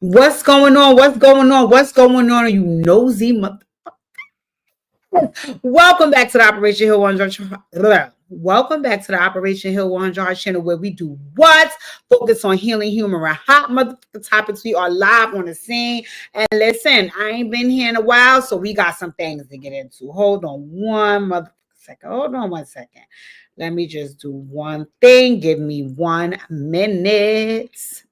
What's going on? What's going on? What's going on? You nosy mother. Welcome back to the Operation Hill 100. Welcome back to the Operation Hill 100 channel where we do what? Focus on healing, humor, and hot motherfucking topics. We are live on the scene. And listen, I ain't been here in a while, so we got some things to get into. Hold on one motherfucking second. Hold on one second. Let me just do one thing. Give me 1 minute.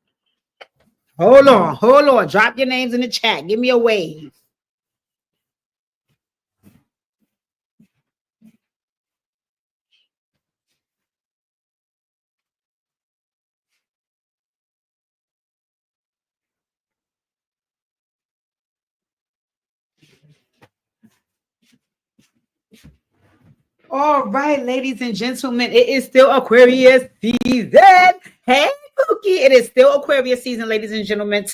Hold on, hold on. Drop your names in the chat. Give me a wave. All right, ladies and gentlemen, it is still Aquarius season. Hey, Pookie, it is still Aquarius season, ladies and gentlemen.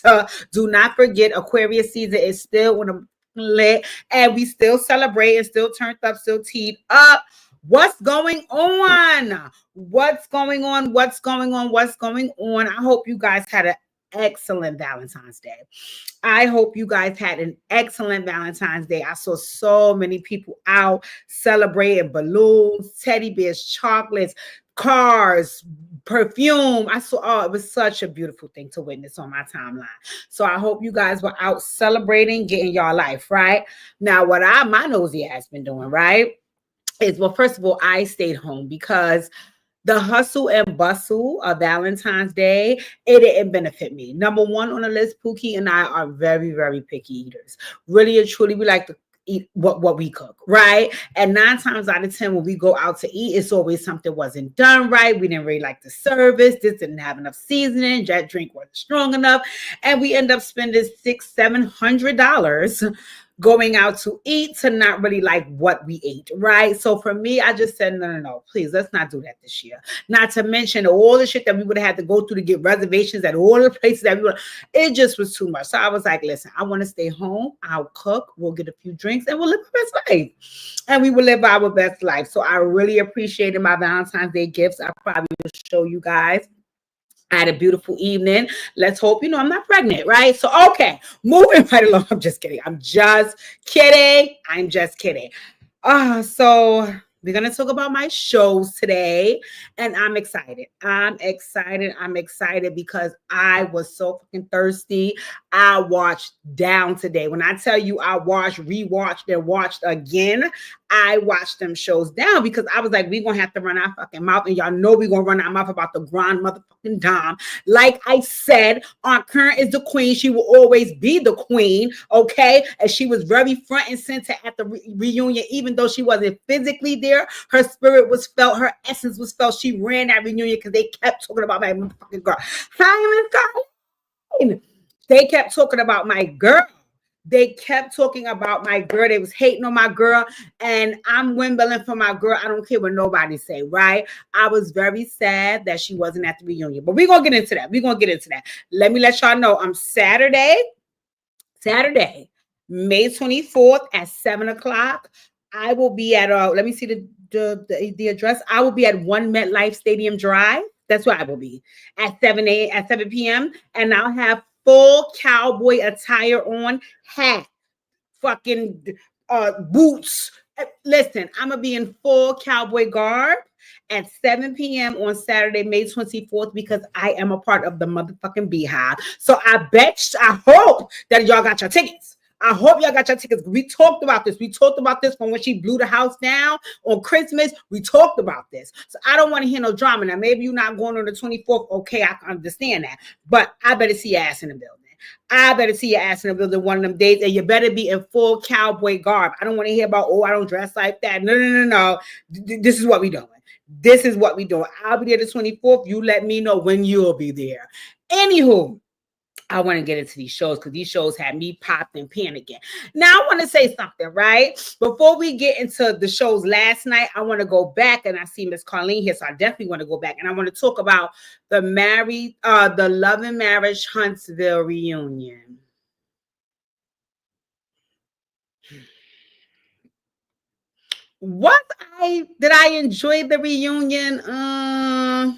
Do not forget, Aquarius season is still on the lit, and we still celebrate and still turned up, still teed up. What's going on? What's going on? What's going on? What's going on? I hope you guys had an excellent Valentine's Day. I hope you guys had an excellent Valentine's Day. I saw so many people out celebrating balloons, teddy bears, chocolates, cars, perfume. I saw, oh, it was such a beautiful thing to witness on my timeline. So I hope you guys were out celebrating, getting your life, right? Now, what my nosy ass been doing, right? Is, well, first of all, I stayed home because the hustle and bustle of Valentine's Day, it didn't benefit me. Number one on the list, Pookie and I are very, very picky eaters. Really and truly, we like to eat what we cook, right? And 9 times out of 10, when we go out to eat, it's always something wasn't done right. We didn't really like the service. This didn't have enough seasoning. That drink wasn't strong enough. And we end up spending $600-700 going out to eat to not really like what we ate, right? So for me, I just said, no, please, let's not do that this year. Not to mention all the shit that we would have had to go through to get reservations at all the places that we would, it just was too much. So I was like, listen, I want to stay home. I'll cook, we'll get a few drinks, and we'll live our best life. And we will live our best life. So I really appreciated my Valentine's Day gifts. I probably will show you guys. I had a beautiful evening. Let's hope, I'm not pregnant, right? So, okay, moving right along. I'm just kidding. I'm just kidding. So we're going to talk about my shows today, and I'm excited. I'm excited because I was so fucking thirsty. I watched down today. When I tell you I watched, rewatched, and watched again, I watched them shows down because I was like, we're going to have to run our fucking mouth, and y'all know we're going to run our mouth about the grand motherfucking dime. Like I said, Aunt Current is the queen. She will always be the queen, okay? And she was very front and center at the reunion, even though she wasn't physically there. Her spirit was felt. Her essence was felt. She ran that reunion because they kept talking about my motherfucking girl. Hi, Miss Colleen. They kept talking about my girl. They kept talking about my girl. They was hating on my girl, and I'm wimbling for my girl. I don't care what nobody say, right? I was very sad that she wasn't at the reunion, but we're going to get into that. Let me let y'all know I'm Saturday, May 24th at 7 o'clock. I will be at, let me see the address. I will be at 1 MetLife Stadium Drive. That's where I will be at 7 p.m. And I'll have full cowboy attire on, hat, fucking boots. Listen, I'm going to be in full cowboy garb at 7 p.m. on Saturday, May 24th, because I am a part of the motherfucking Beehive. So I hope that y'all got your tickets. I hope y'all got your tickets. We talked about this. From when she blew the house down on Christmas. We talked about this. So I don't want to hear no drama. Now, maybe you're not going on the 24th. Okay, I can understand that. But I better see your ass in the building. One of them days, and you better be in full cowboy garb. I don't want to hear about, I don't dress like that. No. This is what we doing. I'll be there the 24th. You let me know when you'll be there. Anywho, I want to get into these shows because these shows had me popped and panicking. Now, I want to say something, right? Before we get into the shows last night, I want to go back, and I see Miss Colleen here, so I definitely want to go back, and I want to talk about the Love and Marriage Huntsville reunion. Did I enjoy the reunion? I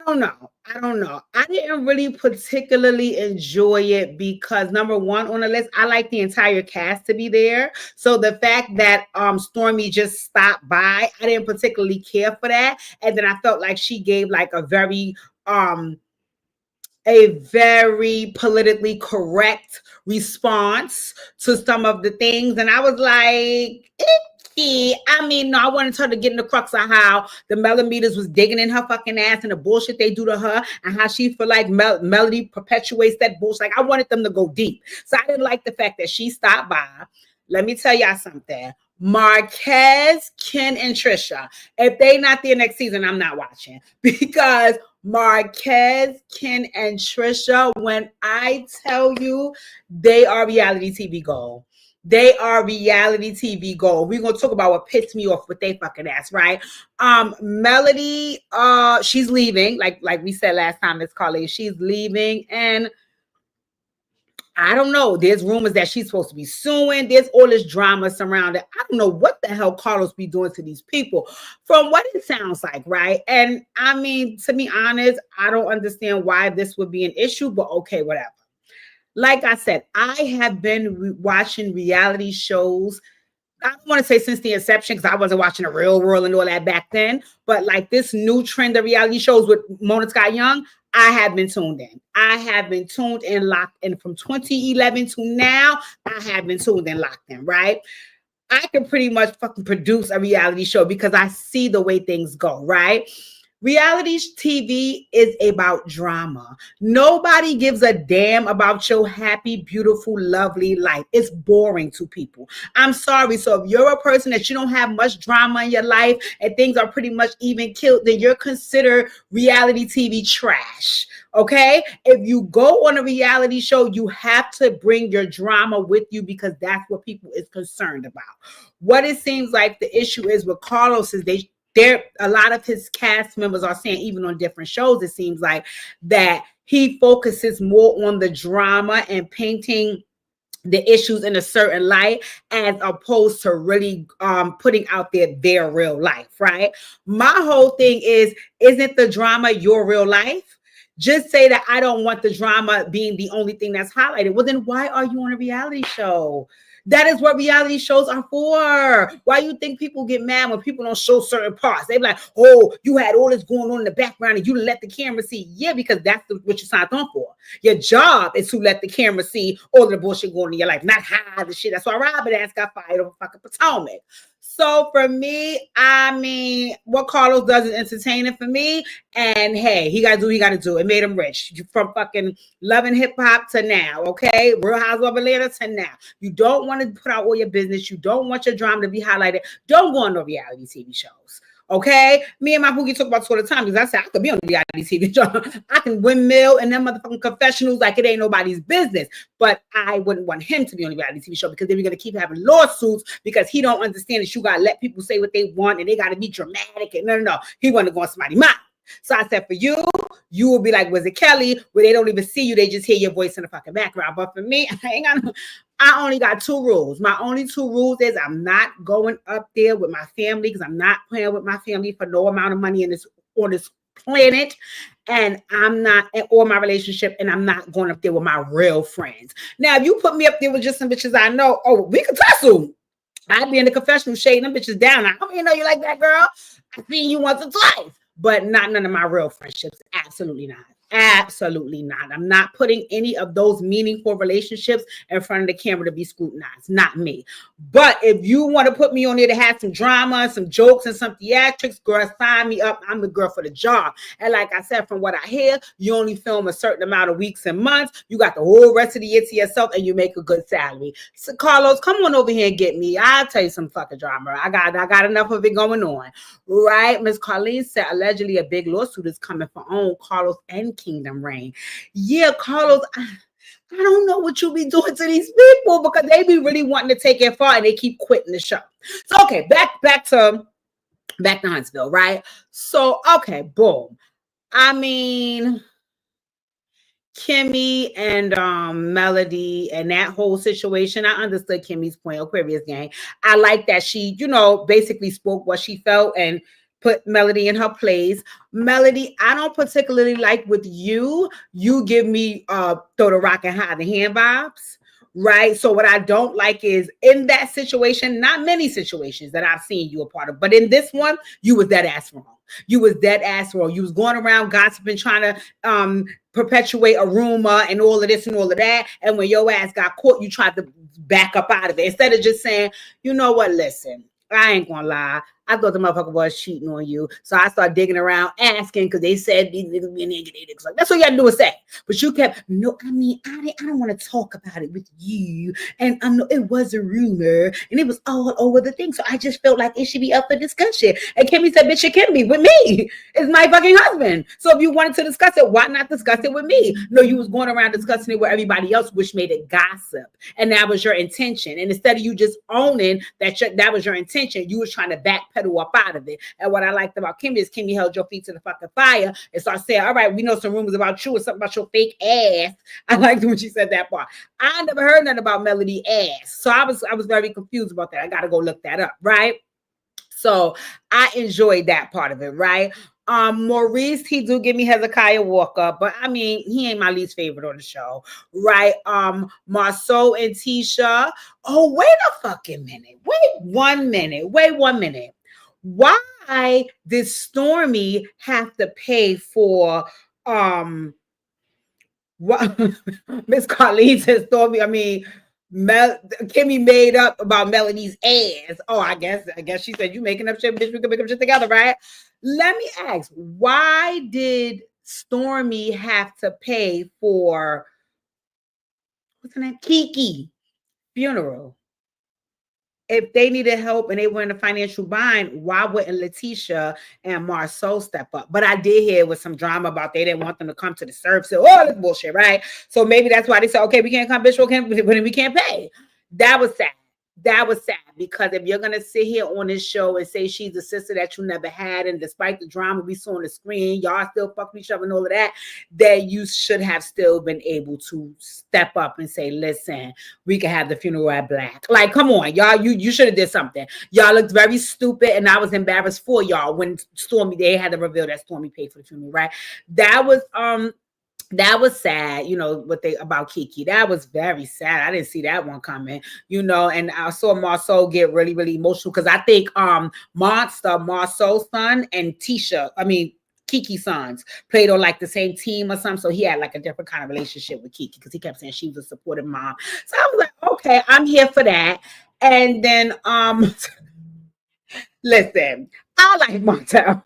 don't know. I don't know. I didn't really particularly enjoy it because number one on the list, I like the entire cast to be there. So the fact that Stormy just stopped by, I didn't particularly care for that. And then I felt like she gave like um a very politically correct response to some of the things. And I was like, icky. I mean, no, I wanted her to get in the crux of how the Millimeters was digging in her fucking ass and the bullshit they do to her and how she feel like Melody perpetuates that bullshit. Like, I wanted them to go deep. So I didn't like the fact that she stopped by. Let me tell y'all something. Marquez, Ken, and Trisha. If they not there next season, I'm not watching because Marquez, Ken, and Trisha, when I tell you they are reality TV gold. They are reality TV gold. We're gonna talk about what pissed me off with they fucking ass, right? Melody, she's leaving, like we said last time, Miss Carly, she's leaving, and I don't know. There's rumors that she's supposed to be suing. There's all this drama surrounding. I don't know what the hell Carlos be doing to these people from what it sounds like, right? And I mean, to be honest, I don't understand why this would be an issue, but okay, whatever. Like I said, I have been watching reality shows. I don't want to say since the inception because I wasn't watching The Real World and all that back then, but like this new trend of reality shows with Mona Scott Young, I have been tuned in. I have been tuned in, locked in from 2011 to now. I have been tuned in, locked in, right? I can pretty much fucking produce a reality show because I see the way things go, right? Reality TV is about drama. Nobody gives a damn about your happy, beautiful, lovely life. It's boring to people. I'm sorry. So if you're a person that you don't have much drama in your life and things are pretty much even killed, then you're considered reality TV trash. Okay? If you go on a reality show, you have to bring your drama with you because that's what people is concerned about. What it seems like the issue is with Carlos is a lot of his cast members are saying, even on different shows, it seems like that he focuses more on the drama and painting the issues in a certain light as opposed to really putting out their real life, right? My whole thing is, isn't the drama your real life? Just say that I don't want the drama being the only thing that's highlighted. Well, then why are you on a reality show? That is what reality shows are for. Why you think people get mad when people don't show certain parts? They be like, oh, you had all this going on in the background and you let the camera see. Yeah, because that's what you signed on for. Your job is to let the camera see all the bullshit going on in your life, not hide the shit. That's why Robert ass got fired over fucking Potomac. So for me, I mean, what Carlos does is entertaining for me. And hey, he got to do what he got to do. It made him rich from fucking loving hip hop to now. Okay. Real Housewives of Atlanta to now. You don't want to put out all your business. You don't want your drama to be highlighted. Don't go on no reality TV shows. Okay, me and my Pookie talk about this all the time because I said I could be on the reality TV show. I can windmill and them motherfucking confessionals like it ain't nobody's business. But I wouldn't want him to be on the reality TV show because then we're gonna keep having lawsuits because he don't understand that you gotta let people say what they want and they gotta be dramatic and no. He want to go on somebody's mouth. So I said, for you, you will be like, was it Kelly? Where they don't even see you, they just hear your voice in the fucking background. But for me, I only got two rules. My only two rules is I'm not going up there with my family because I'm not playing with my family for no amount of money on this planet. And I'm not, or my relationship, and I'm not going up there with my real friends. Now, if you put me up there with just some bitches I know, oh, we could tussle. I'd be in the confessional shading them bitches down. I don't even know you like that, girl. I've seen you once or twice. But not none of my real friendships. Absolutely not. Absolutely not. I'm not putting any of those meaningful relationships in front of the camera to be scrutinized. Not me. But if you want to put me on there to have some drama, some jokes, and some theatrics, girl, sign me up. I'm the girl for the job. And like I said, from what I hear, you only film a certain amount of weeks and months. You got the whole rest of the year to yourself, and you make a good salary. So Carlos, come on over here and get me. I'll tell you some fucking drama. I got enough of it going on. Right? Miss Carlene said allegedly a big lawsuit is coming for own Carlos and Kingdom Reign. Yeah, Carlos, I don't know what you be doing to these people because they be really wanting to take it far and they keep quitting the show. So okay, back to Huntsville, right? So okay, boom. I mean, Kimmy and Melody and that whole situation, I understood Kimmy's point, Aquarius gang. I like that she, basically spoke what she felt and put Melody in her place. Melody, I don't particularly like with you. You give me throw the rock and hide the hand vibes. Right. So what I don't like is in that situation, not many situations that I've seen you a part of, but in this one, you was dead ass wrong. You was dead ass wrong. You was going around gossiping, trying to perpetuate a rumor and all of this and all of that. And when your ass got caught, you tried to back up out of it instead of just saying, you know what, listen, I ain't gonna lie. I thought the motherfucker was cheating on you. So I started digging around, asking, because they said these niggas be niggas. Like, that's what you had to do is say. But you kept, no, I mean, I don't want to talk about it with you. And it was a rumor. And it was all over the thing. So I just felt like it should be up for discussion. And Kimmy said, bitch, it can be with me. It's my fucking husband. So if you wanted to discuss it, why not discuss it with me? No, you was going around discussing it with everybody else, which made it gossip. And that was your intention. And instead of you just owning that was your intention, you was trying to backpedal up out of it. And what I liked about Kimmy is Kimmy held your feet to the fucking fire and started saying, all right, we know some rumors about you or something about your fake ass. I liked when she said that part. I never heard nothing about Melody ass. So I was very confused about that. I got to go look that up, right? So I enjoyed that part of it, right? Maurice, he do give me Hezekiah Walker, but I mean, he ain't my least favorite on the show, right? Marceau and Tisha. Oh, wait a fucking minute. Wait 1 minute. Why did Stormy have to pay for what Miss Carlene says Stormy? I mean, Kimmy made up about Melody's ass. Oh, I guess she said you making up shit, bitch. We can make up shit together, right? Let me ask, why did Stormy have to pay for what's her name? Kiki funeral? If they needed help and they were in a financial bind, why wouldn't Letitia and Marceau step up? But I did hear with some drama about they didn't want them to come to the service. So, oh, that's bullshit, right? So maybe that's why they said, okay, we can't come, bitch, we can't pay. That was sad. That was sad because if you're gonna sit here on this show and say she's a sister that you never had, and despite the drama we saw on the screen, y'all still fucking each other and all of that, that you should have still been able to step up and say, listen, we can have the funeral at Black. Like, come on, y'all, you should have did something. Y'all looked very stupid, and I was embarrassed for y'all when they had to reveal that Stormy paid for the funeral, right? That was sad, about Kiki. That was very sad. I didn't see that one coming, and I saw Marceau get really, really emotional because I think Marceau's son and Kiki's sons played on like the same team or something. So he had like a different kind of relationship with Kiki because he kept saying she was a supportive mom. So I was like, okay, I'm here for that. And then listen, I like Martell.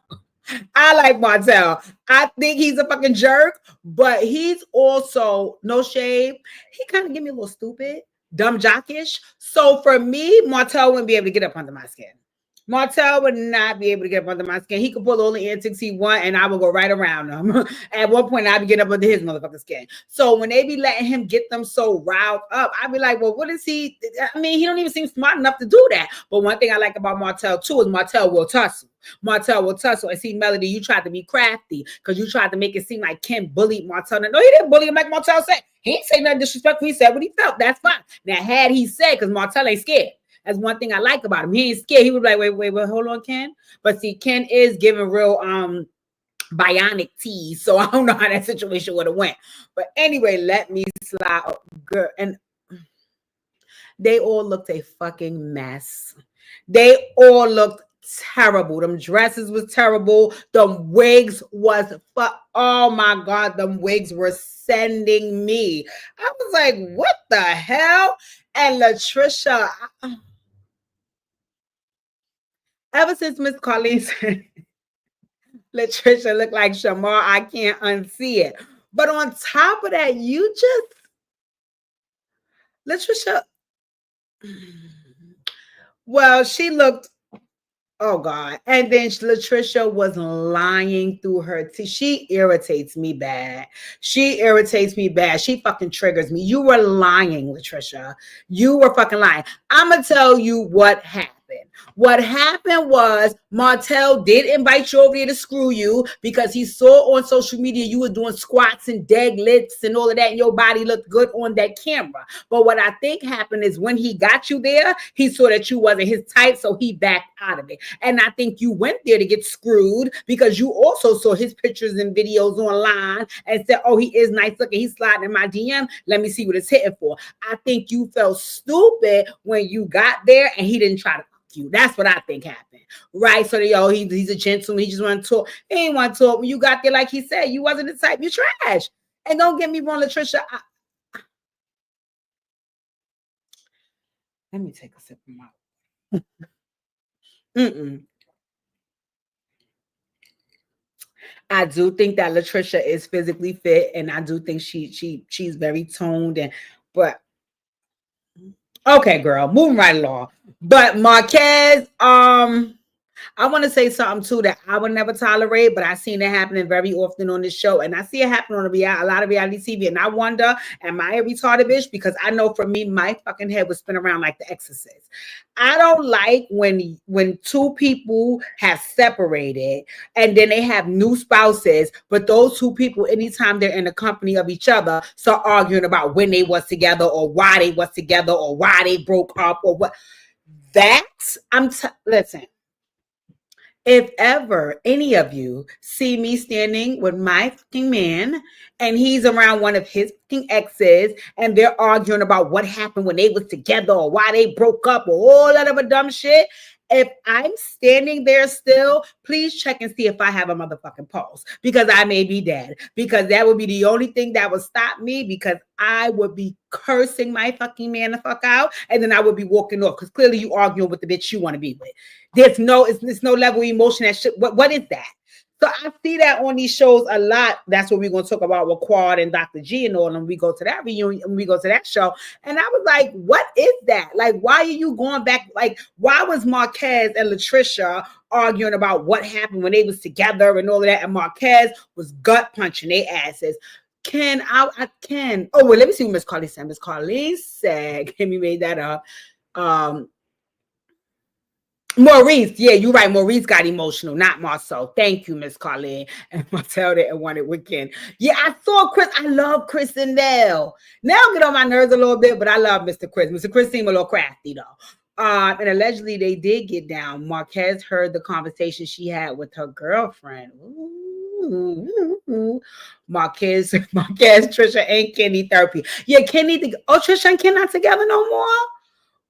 I think he's a fucking jerk, but he's also, no shade, he kind of give me a little stupid, dumb jockish. So for me, Martell wouldn't be able to get up under my skin. Martell would not be able to get up under my skin. He could pull all the antics he want, and I would go right around him. At one point, I'd be getting up under his motherfucking skin. So when they be letting him get them so riled up, I'd be like, well, what is he? I mean, he don't even seem smart enough to do that. But one thing I like about Martell, too, is Martell will tussle. And see, Melody, you tried to be crafty because you tried to make it seem like Kim bullied Martell. No, he didn't bully him like Martell said. He ain't say nothing disrespectful. He said what he felt. That's fine. Now, had he said, because Martell ain't scared. That's one thing I like about him. He ain't scared. He would be like, wait, hold on, Ken. But see, Ken is giving real bionic tease. So I don't know how that situation would have went. But anyway, let me slide. Girl, and they all looked a fucking mess. They all looked terrible. Them dresses was terrible. Them wigs was oh my God, them wigs were sending me. I was like, what the hell? And Latricia, ever since Miss Carlene said Latricia looked like Shamar, I can't unsee it. But on top of that, Latricia, well, she looked, oh God. And then Latricia was lying through her teeth. She irritates me bad. She fucking triggers me. You were lying, Latricia. You were fucking lying. I'm going to tell you what happened. What happened was Martell did invite you over here to screw you because he saw on social media you were doing squats and deadlifts and all of that, and your body looked good on that camera. But what I think happened is when he got you there, he saw that you wasn't his type, so he backed out of it. And I think you went there to get screwed because you also saw his pictures and videos online and said, oh, he is nice looking. He's sliding in my DM. Let me see what it's hitting for. I think you felt stupid when you got there and he didn't try to you. That's what I think happened, right? So he's a gentleman. He just want to talk. He ain't want to talk. When you got there, like he said, you wasn't the type. You trash. And don't get me wrong, Latricia. Let me take a sip of my. I do think that Latricia is physically fit, and I do think she's very toned. But okay, girl, moving right along. But Marquez, I want to say something too that I would never tolerate, but I've seen it happening very often on this show, and I see it happen on a lot of reality TV, and I wonder, am I a retarded bitch? Because I know for me, my fucking head would spin around like The Exorcist. I don't like when two people have separated and then they have new spouses, but those two people, anytime they're in the company of each other, start arguing about when they was together or why they was together or why they broke up or what. Listen. If ever any of you see me standing with my fucking man and he's around one of his fucking exes and they're arguing about what happened when they was together or why they broke up or all that other dumb shit, if I'm standing there still, please check and see if I have a motherfucking pulse, because I may be dead, because that would be the only thing that would stop me, because I would be cursing my fucking man the fuck out, and then I would be walking off, because clearly you arguing with the bitch you want to be with. It's no level of emotion that shit. What is that? So I see that on these shows a lot. That's what we're going to talk about with Quad and Dr. G and all. And we go to that reunion and we go to that show. And I was like, what is that? Like, why are you going back? Like, why was Marquez and Latricia arguing about what happened when they was together and all of that? And Marquez was gut punching their asses. I can. Oh, well, let me see what Miss Carly said. Miss Carly said, Kimmy made that up. Maurice, yeah, you're right. Maurice got emotional, not Marceau. Thank you, Miss Carlene. And Marcel didn't want it weekend. Yeah, I saw Chris. I love Chris and Nell. Now get on my nerves a little bit, but I love Mr. Chris. Mr. Chris seemed a little crafty though. And allegedly they did get down. Marquez heard the conversation she had with her girlfriend. Ooh. Marquez, Trisha, and Kenny therapy. Yeah, Trisha and Ken not together no more.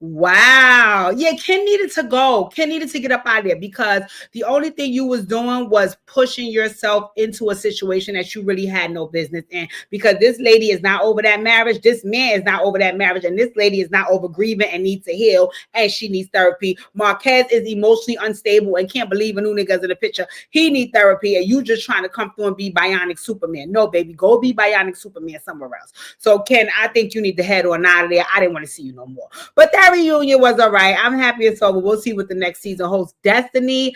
Wow. Yeah, Ken needed to go. Ken needed to get up out of there, because the only thing you was doing was pushing yourself into a situation that you really had no business in, because this lady is not over that marriage. This man is not over that marriage. And this lady is not over grieving and needs to heal, and she needs therapy. Marquez is emotionally unstable and can't believe a new nigga's in the picture. He needs therapy, and you just trying to come through and be Bionic Superman. No, baby, go be Bionic Superman somewhere else. So, Ken, I think you need to head on out of there. I didn't want to see you no more. But that reunion was all right. I'm happy it's over. We'll see what the next season holds. Destiny.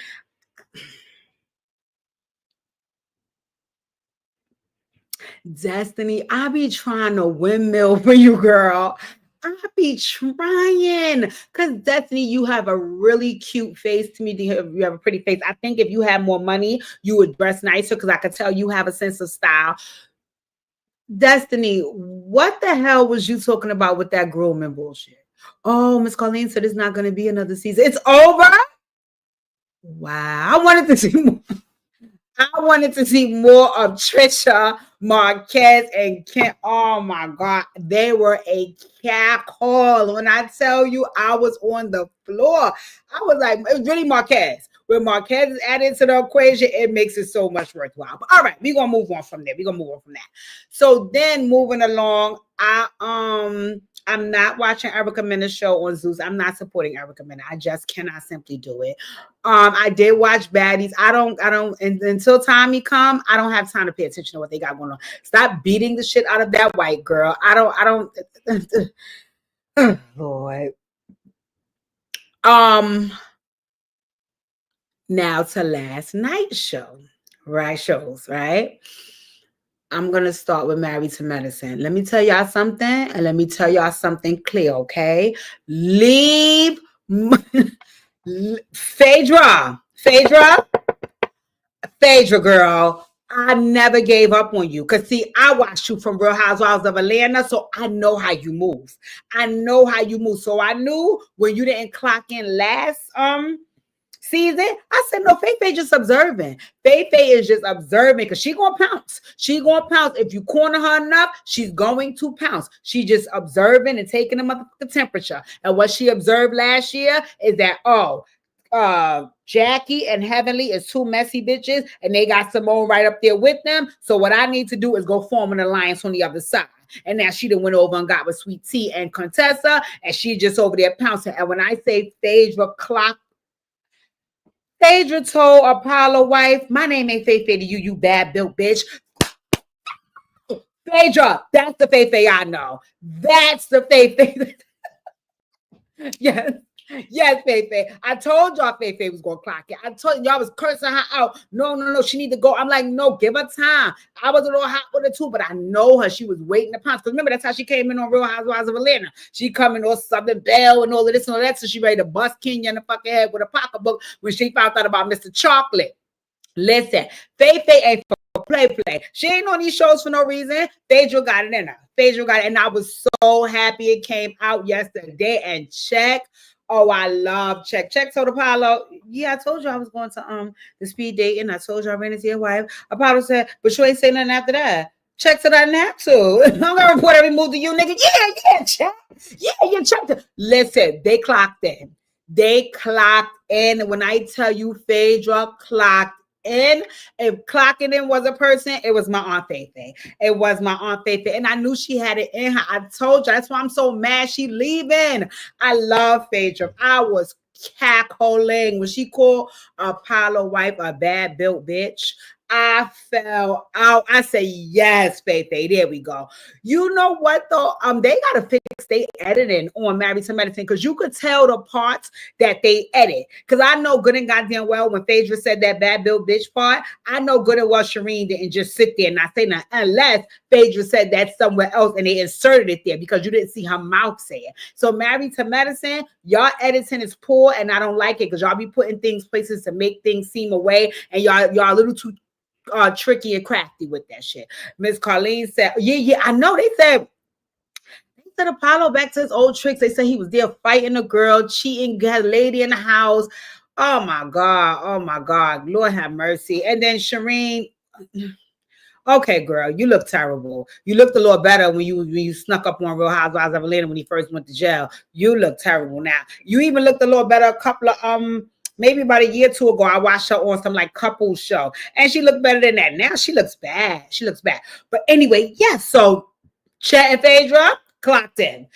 I be trying to windmill for you, girl. I be trying, because Destiny, you have a really cute face to me. You have a pretty face. I think if you had more money, you would dress nicer, because I could tell you have a sense of style. Destiny, what the hell was you talking about with that grooming bullshit? Oh, Miss Colleen said it's not going to be another season. It's over? Wow. I wanted to see more of Trisha, Marquez, and Ken. Oh my God. They were a cackle. When I tell you, I was on the floor. I was like, it was really Marquez. When Marquez is added to the equation, it makes it so much worthwhile. But all right, we're gonna move on from there. So then moving along, I'm not watching Erica Mena's show on Zeus. I'm not supporting Erica Mena. I just cannot simply do it. I did watch Baddies. I don't, until Tommy come, I don't have time to pay attention to what they got going on. Stop beating the shit out of that white girl. I don't, Lord. Now to last night's show, right? I'm going to start with Married to Medicine. Let me tell y'all something, and let me tell y'all something clear, okay? Leave Phaedra, girl, I never gave up on you. Cause see, I watched you from Real Housewives of Atlanta, so I know how you move. So I knew when you didn't clock in last season, I said, no, Faye just observing. Faye is just observing because she gonna pounce. She gonna pounce. If you corner her enough, she's going to pounce. She just observing and taking the motherfucking temperature. And what she observed last year is that, Jackie and Heavenly is two messy bitches, and they got Simone right up there with them. So what I need to do is go form an alliance on the other side. And now she done went over and got with Sweet Tea and Contessa, and she just over there pouncing. And when I say Phaedra clock, Phaedra told Apollo wife, my name ain't Faye to you, you bad built bitch. Phaedra, that's the Faye I know. That's the Faye. Yes. Yes, Faye. I told y'all Faye was gonna clock it. I told y'all was cursing her out. No. She need to go. I'm like, no, give her time. I was a little hot with her too, but I know her. She was waiting to pounce. Because remember, that's how she came in on Real Housewives of Atlanta. She coming on Southern Belle and all of this and all that. So she ready to bust Kenya in the fucking head with a pocketbook when she found out about Mr. Chocolate. Listen, Faye ain't for play. She ain't on these shows for no reason. Phaedra got it in her. And I was so happy it came out yesterday. And check. Oh, I love Check. Check told Apollo, yeah, I told you I was going to the speed dating. I told you I ran into your wife. Apollo said, but you ain't say nothing after that. Check to that nap too. I'm gonna report every move to you, nigga. Yeah, Check. Yeah, you checked it. Listen, they clocked in. When I tell you Phaedra clocked in, if clocking in was a person, it was my Aunt Faye. And I knew she had it in her. I told you, that's why I'm so mad she leaving. I love Phaedra. I was cackling when she called Apollo wife a bad built bitch. I fell out. I say, yes, Faye. There we go. You know what though? They gotta fix their editing on Married to Medicine because you could tell the parts that they edit. Because I know good and goddamn well when Phaedra said that bad built bitch part, I know good and well Shireen didn't just sit there and not say nothing unless Phaedra said that somewhere else and they inserted it there because you didn't see her mouth say it. So Married to Medicine, y'all editing is poor and I don't like it because y'all be putting places to make things seem away and y'all a little too tricky and crafty with that shit. Miss Carlene said, yeah, I know. They said Apollo back to his old tricks. They said he was there fighting a girl, cheating, got a lady in the house. Oh my God. Lord have mercy. And then Shireen, okay, girl, you look terrible. You looked a little better when you snuck up on Real Housewives of Atlanta when he first went to jail. You look terrible now. You even looked a little better a couple of maybe about a year or two ago, I watched her on some like couples show and she looked better than that. Now she looks bad. But anyway, yeah. So Chet and Phaedra clocked in.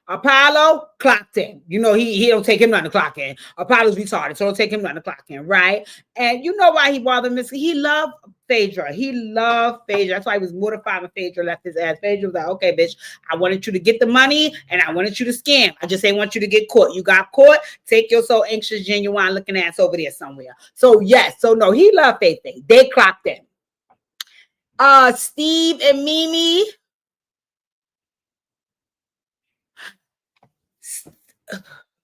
Apollo clocked in. You know, he don't take him nothing to clock in. Apollo's retarded, so don't take him nothing to clock in, right? And you know why he bothered Missy? He loved Phaedra. That's why he was mortified when Phaedra left his ass. Phaedra was like, okay, bitch, I wanted you to get the money and I wanted you to scam. I just ain't want you to get caught. You got caught. Take your so anxious, genuine looking ass over there somewhere. So yes, so no, he loved Faye. They clocked in. Steve and Mimi.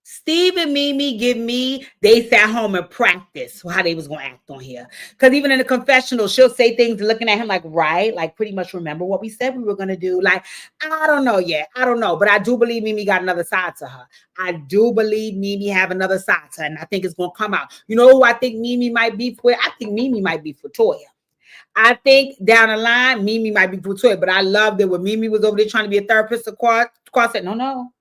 Steve and Mimi they sat home and practiced how they was going to act on here. Because even in the confessional, she'll say things looking at him like, right? Like pretty much remember what we said we were going to do. Like, I don't know yet. I don't know. But I do believe Mimi got another side to her. I do believe Mimi have another side to her. And I think it's going to come out. You know who I think Mimi might be for? I think Mimi might be for Toya. I think down the line, Mimi might be for Toya. But I loved it when Mimi was over there trying to be a therapist. Quad said, no.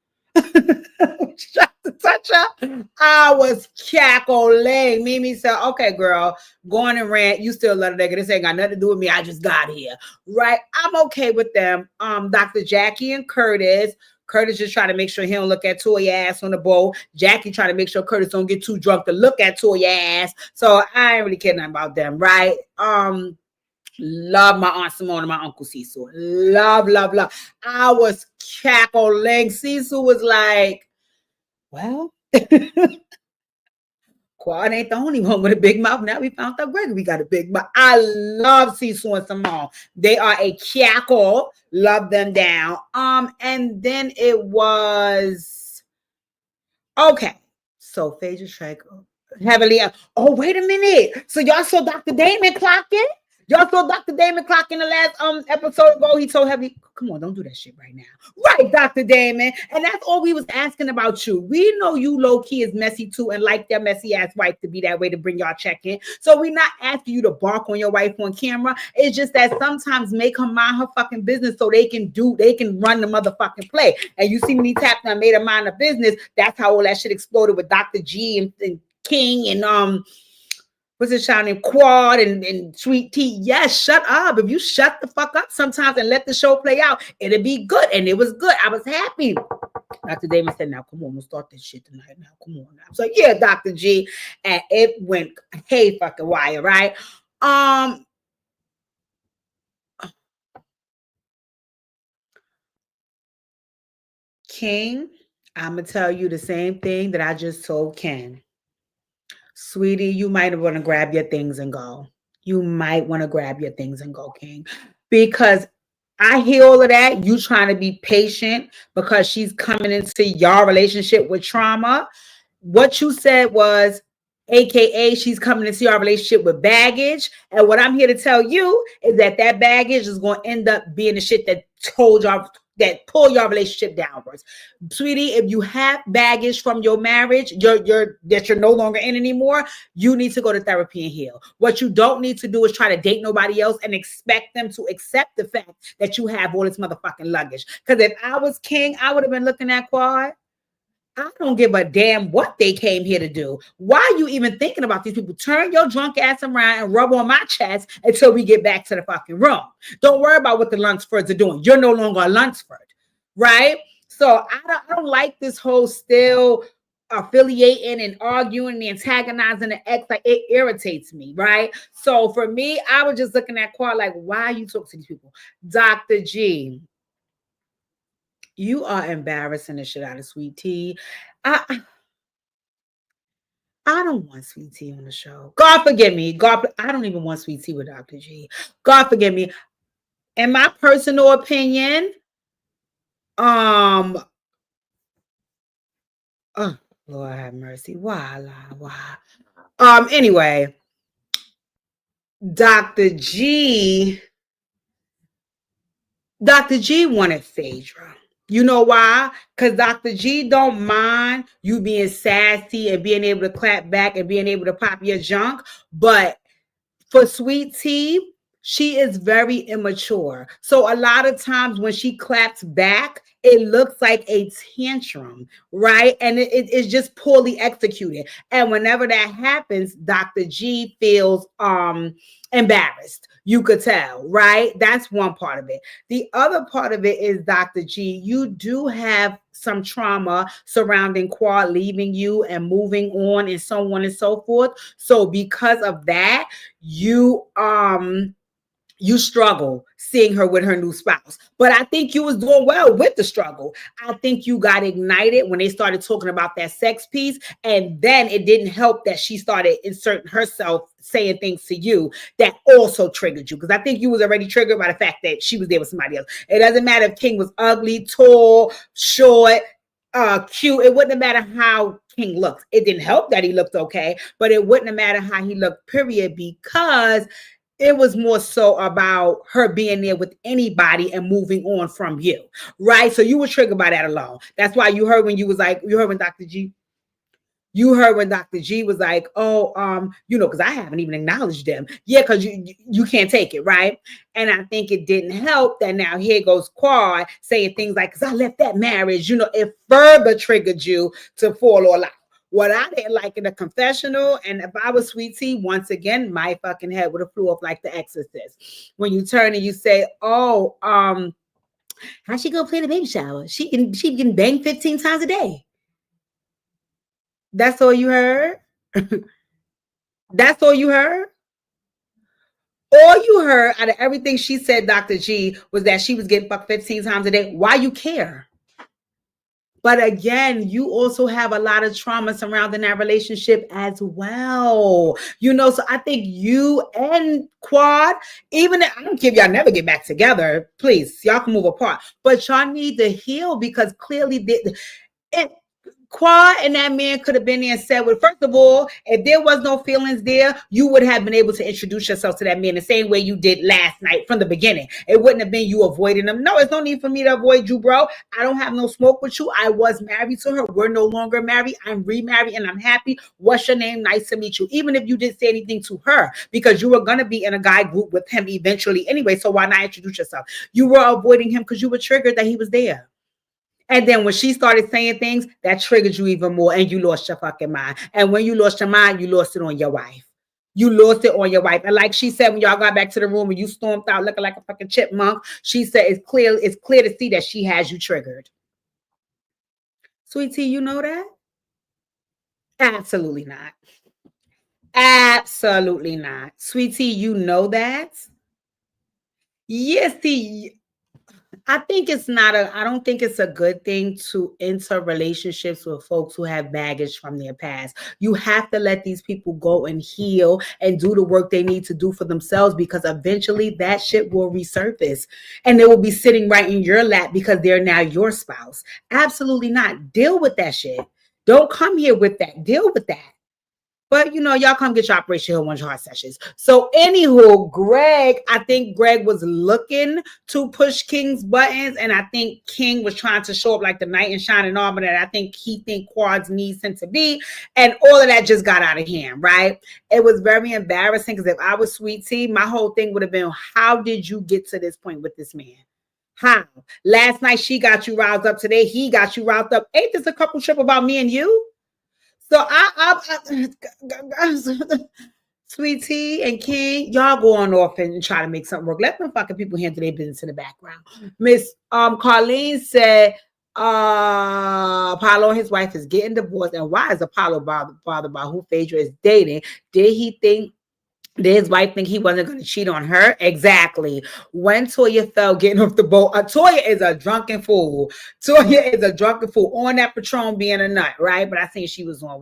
Tried to touch her. I was cackling. Mimi said, okay, girl, go on and rant. You still love a nigga. This ain't got nothing to do with me. I just got here. Right? I'm okay with them. Dr. Jackie and Curtis just trying to make sure he don't look at Toya ass on the boat. Jackie trying to make sure Curtis don't get too drunk to look at Toya ass. So I ain't really kidding about them, right? Love my Aunt Simone and my Uncle Cecil. Love. I was cackling. Cecil was like, well, Quad ain't the only one with a big mouth. Now we found out Gregory got a big mouth. I love Cecil and Simone. They are a cackle. Love them down. And then it was okay. So Phaedra Shrek, heavily. Oh, wait a minute. So y'all saw Dr. Damon clocking? Y'all saw Dr. Damon clocking the last episode ago. He told Heavy, come on, don't do that shit right now. Right, Dr. Damon. And that's all we was asking about you. We know you low key is messy too and like their messy ass wife to be that way to bring y'all check in. So we're not asking you to bark on your wife on camera. It's just that sometimes make her mind her fucking business so they can run the motherfucking play. And you see when he tapped and made her mind her business, that's how all that shit exploded with Dr. G and King and what's it shining Quad and Sweet Tea. Yes, shut up. If you shut the fuck up sometimes and let the show play out, it'll be good. And it was good. I was happy. Dr. Damon said, now come on, we'll start this shit tonight. Now come on now. So yeah, Dr. G. And it went hey fucking wire, right? King, I'm gonna tell you the same thing that I just told Ken. Sweetie, you might want to grab your things and go. You might want to grab your things and go, King. Because I hear all of that. You trying to be patient because she's coming into your relationship with trauma. What you said was, AKA, she's coming into your relationship with baggage. And what I'm here to tell you is that baggage is going to end up being the shit that pull your relationship downwards. Sweetie, if you have baggage from your marriage, that you're no longer in anymore, you need to go to therapy and heal. What you don't need to do is try to date nobody else and expect them to accept the fact that you have all this motherfucking luggage. Because if I was King, I would have been looking at Quad. I don't give a damn what they came here to do. Why are you even thinking about these people? Turn your drunk ass around and rub on my chest until we get back to the fucking room. Don't worry about what the Lunsfords are doing. You're no longer a Lunsford, right? So I don't like this whole still affiliating and arguing and antagonizing the ex. Like, it irritates me, right? So for me, I was just looking at Quad like, why are you talking to these people? Dr. G, you are embarrassing the shit out of Sweet Tea. I don't want Sweet Tea on the show. God forgive me. I don't even want Sweet Tea with Dr. G. God forgive me. In my personal opinion, oh, Lord have mercy. Why? Anyway, Dr. G wanted Phaedra. You know why? Because Dr. G don't mind you being sassy and being able to clap back and being able to pop your junk. But for Sweet Tea, she is very immature. So a lot of times when she claps back, it looks like a tantrum, right? And it's just poorly executed. And whenever that happens, Dr. G feels embarrassed. You could tell, right? That's one part of it. The other part of it is, Dr. G, you do have some trauma surrounding Quad leaving you and moving on and so on and so forth. So because of that, you struggle seeing her with her new spouse. But I think you was doing well with the struggle. I think you got ignited when they started talking about that sex piece. And then it didn't help that she started inserting herself, saying things to you that also triggered you. Because I think you was already triggered by the fact that she was there with somebody else. It doesn't matter if King was ugly, tall, short, cute. It wouldn't have mattered how King looked. It didn't help that he looked okay, but it wouldn't have mattered how he looked, period, because it was more so about her being there with anybody and moving on from you, right? So you were triggered by that alone. That's why you heard when Dr. G was like, oh, because I haven't even acknowledged them. Yeah, because you can't take it, right? And I think it didn't help that now here goes Quad saying things like, because I left that marriage, it further triggered you to fall all out. What I didn't like in the confessional, and if I was Sweet Tea, once again, my fucking head would have flew off like The Exorcist. When you turn and you say, oh, how's she gonna play the baby shower? She can bang 15 times a day. That's all you heard? That's all you heard? All you heard out of everything she said, Dr. G, was that she was getting fucked 15 times a day. Why you care? But again, you also have a lot of trauma surrounding that relationship as well. So I think you and Quad, even if, I don't care if y'all never get back together, please, y'all can move apart. But y'all need to heal because clearly Quad and that man could have been there and said, well, first of all, if there was no feelings there, you would have been able to introduce yourself to that man the same way you did last night from the beginning. It wouldn't have been you avoiding him. No, it's no need for me to avoid you, bro. I don't have no smoke with you. I was married to her. We're no longer married. I'm remarried and I'm happy. What's your name? Nice to meet you. Even if you didn't say anything to her, because you were going to be in a guy group with him eventually anyway. So why not introduce yourself? You were avoiding him because you were triggered that he was there. And then when she started saying things, that triggered you even more and you lost your fucking mind. And when you lost your mind, you lost it on your wife. You lost it on your wife. And like she said, when y'all got back to the room and you stormed out looking like a fucking chipmunk, she said it's clear to see that she has you triggered. Sweet Tea, you know that? Absolutely not. Absolutely not. Sweet Tea, you know that? Yes, see, I don't think it's a good thing to enter relationships with folks who have baggage from their past. You have to let these people go and heal and do the work they need to do for themselves, because eventually that shit will resurface and they will be sitting right in your lap because they're now your spouse. Absolutely not. Deal with that shit. Don't come here with that. Deal with that. But, y'all come get your Operation Hill 1 Heart sessions. So, anywho, I think Greg was looking to push King's buttons. And I think King was trying to show up like the knight in shining armor that I think he think Quads needs him to be. And all of that just got out of hand, right? It was very embarrassing because if I was Sweet Tea, my whole thing would have been, how did you get to this point with this man? How? Last night she got you riled up. Today he got you riled up. Ain't this a couple trip about me and you? So Sweet Tea and King, y'all go on off and try to make something work. Let them fucking people handle their business in the background. Miss Carlene said Apollo and his wife is getting divorced. And why is Apollo bothered by who Phaedra is dating? Did his wife think he wasn't going to cheat on her? Exactly. When Toya fell getting off the boat, Toya is a drunken fool. Toya is a drunken fool on that Patron being a nut, right? But I think she was on,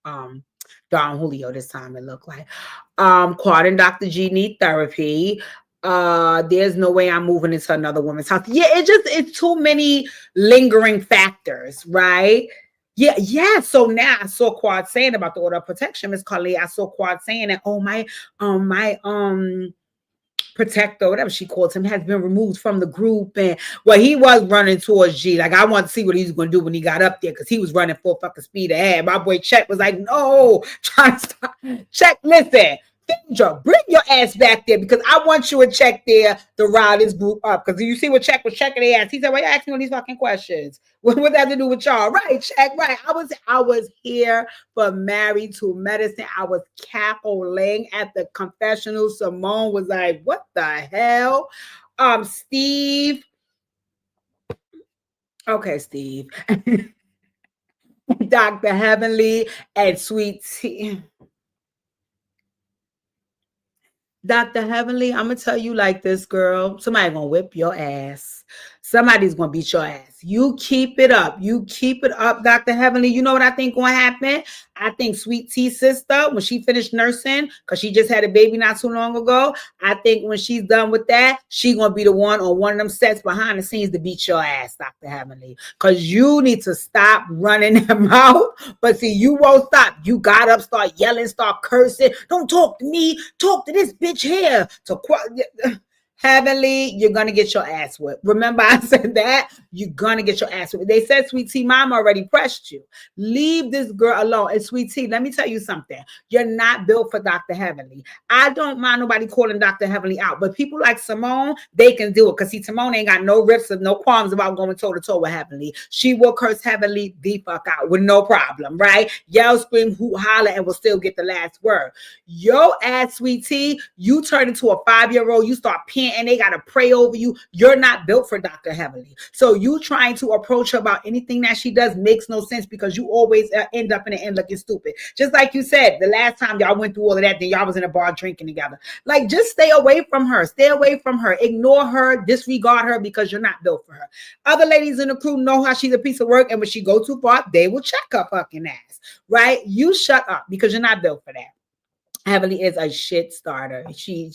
Don Julio this time it looked like. Quad and Dr. G need therapy. There's no way I'm moving into another woman's house. Yeah, it's too many lingering factors, right? Yeah. So now I saw Quad saying about the order of protection, Miss Carly. I saw Quad saying that, my protector, whatever she calls him, has been removed from the group. And he was running towards G. Like, I want to see what he was going to do when he got up there, because he was running full fucking speed ahead. My boy Chet was like, no, trying to stop. Chet, listen. Phaedra, bring your ass back there, because I want you to check there to rile this group up. Because you see what Check was checking their ass. He said, why you asking all these fucking questions? What that have to do with y'all? Right, Check, right. I was here for Married to Medicine. I was cackling at the confessional. Simone was like, what the hell? Steve. Okay, Steve. Dr. Heavenly and Sweet Tea. Dr. Heavenly, I'm going to tell you like this, girl. Somebody's going to whip your ass. Somebody's going to beat your ass. You keep it up. You keep it up, Dr. Heavenly. You know what I think going to happen? I think Sweet T's sister, when she finished nursing, because she just had a baby not too long ago, I think when she's done with that, she going to be the one on one of them sets behind the scenes to beat your ass, Dr. Heavenly. Because you need to stop running them out. But see, you won't stop. You got up, start yelling, start cursing. Don't talk to me. Talk to this bitch here. Heavenly, you're going to get your ass whipped. Remember I said that? You're going to get your ass whipped. They said Sweet Tea Mom already pressed you. Leave this girl alone. And Sweet Tea, let me tell you something. You're not built for Dr. Heavenly. I don't mind nobody calling Dr. Heavenly out, but people like Simone, they can do it. Because see, Simone ain't got no rips and no qualms about going toe-to-toe with Heavenly. She will curse Heavenly the fuck out with no problem, right? Yell, scream, hoot, holler, and will still get the last word. Yo ass, Sweet Tea, you turn into a 5-year-old, you start peeing and they got to pray over you. You're not built for Dr. Heavenly. So you trying to approach her about anything that she does makes no sense, because you always end up in the end looking stupid. Just like you said, the last time y'all went through all of that, then y'all was in a bar drinking together. Like, just stay away from her. Stay away from her. Ignore her. Disregard her, because you're not built for her. Other ladies in the crew know how she's a piece of work, and when she go too far, they will check her fucking ass, right? You shut up, because you're not built for that. Heavenly is a shit starter. She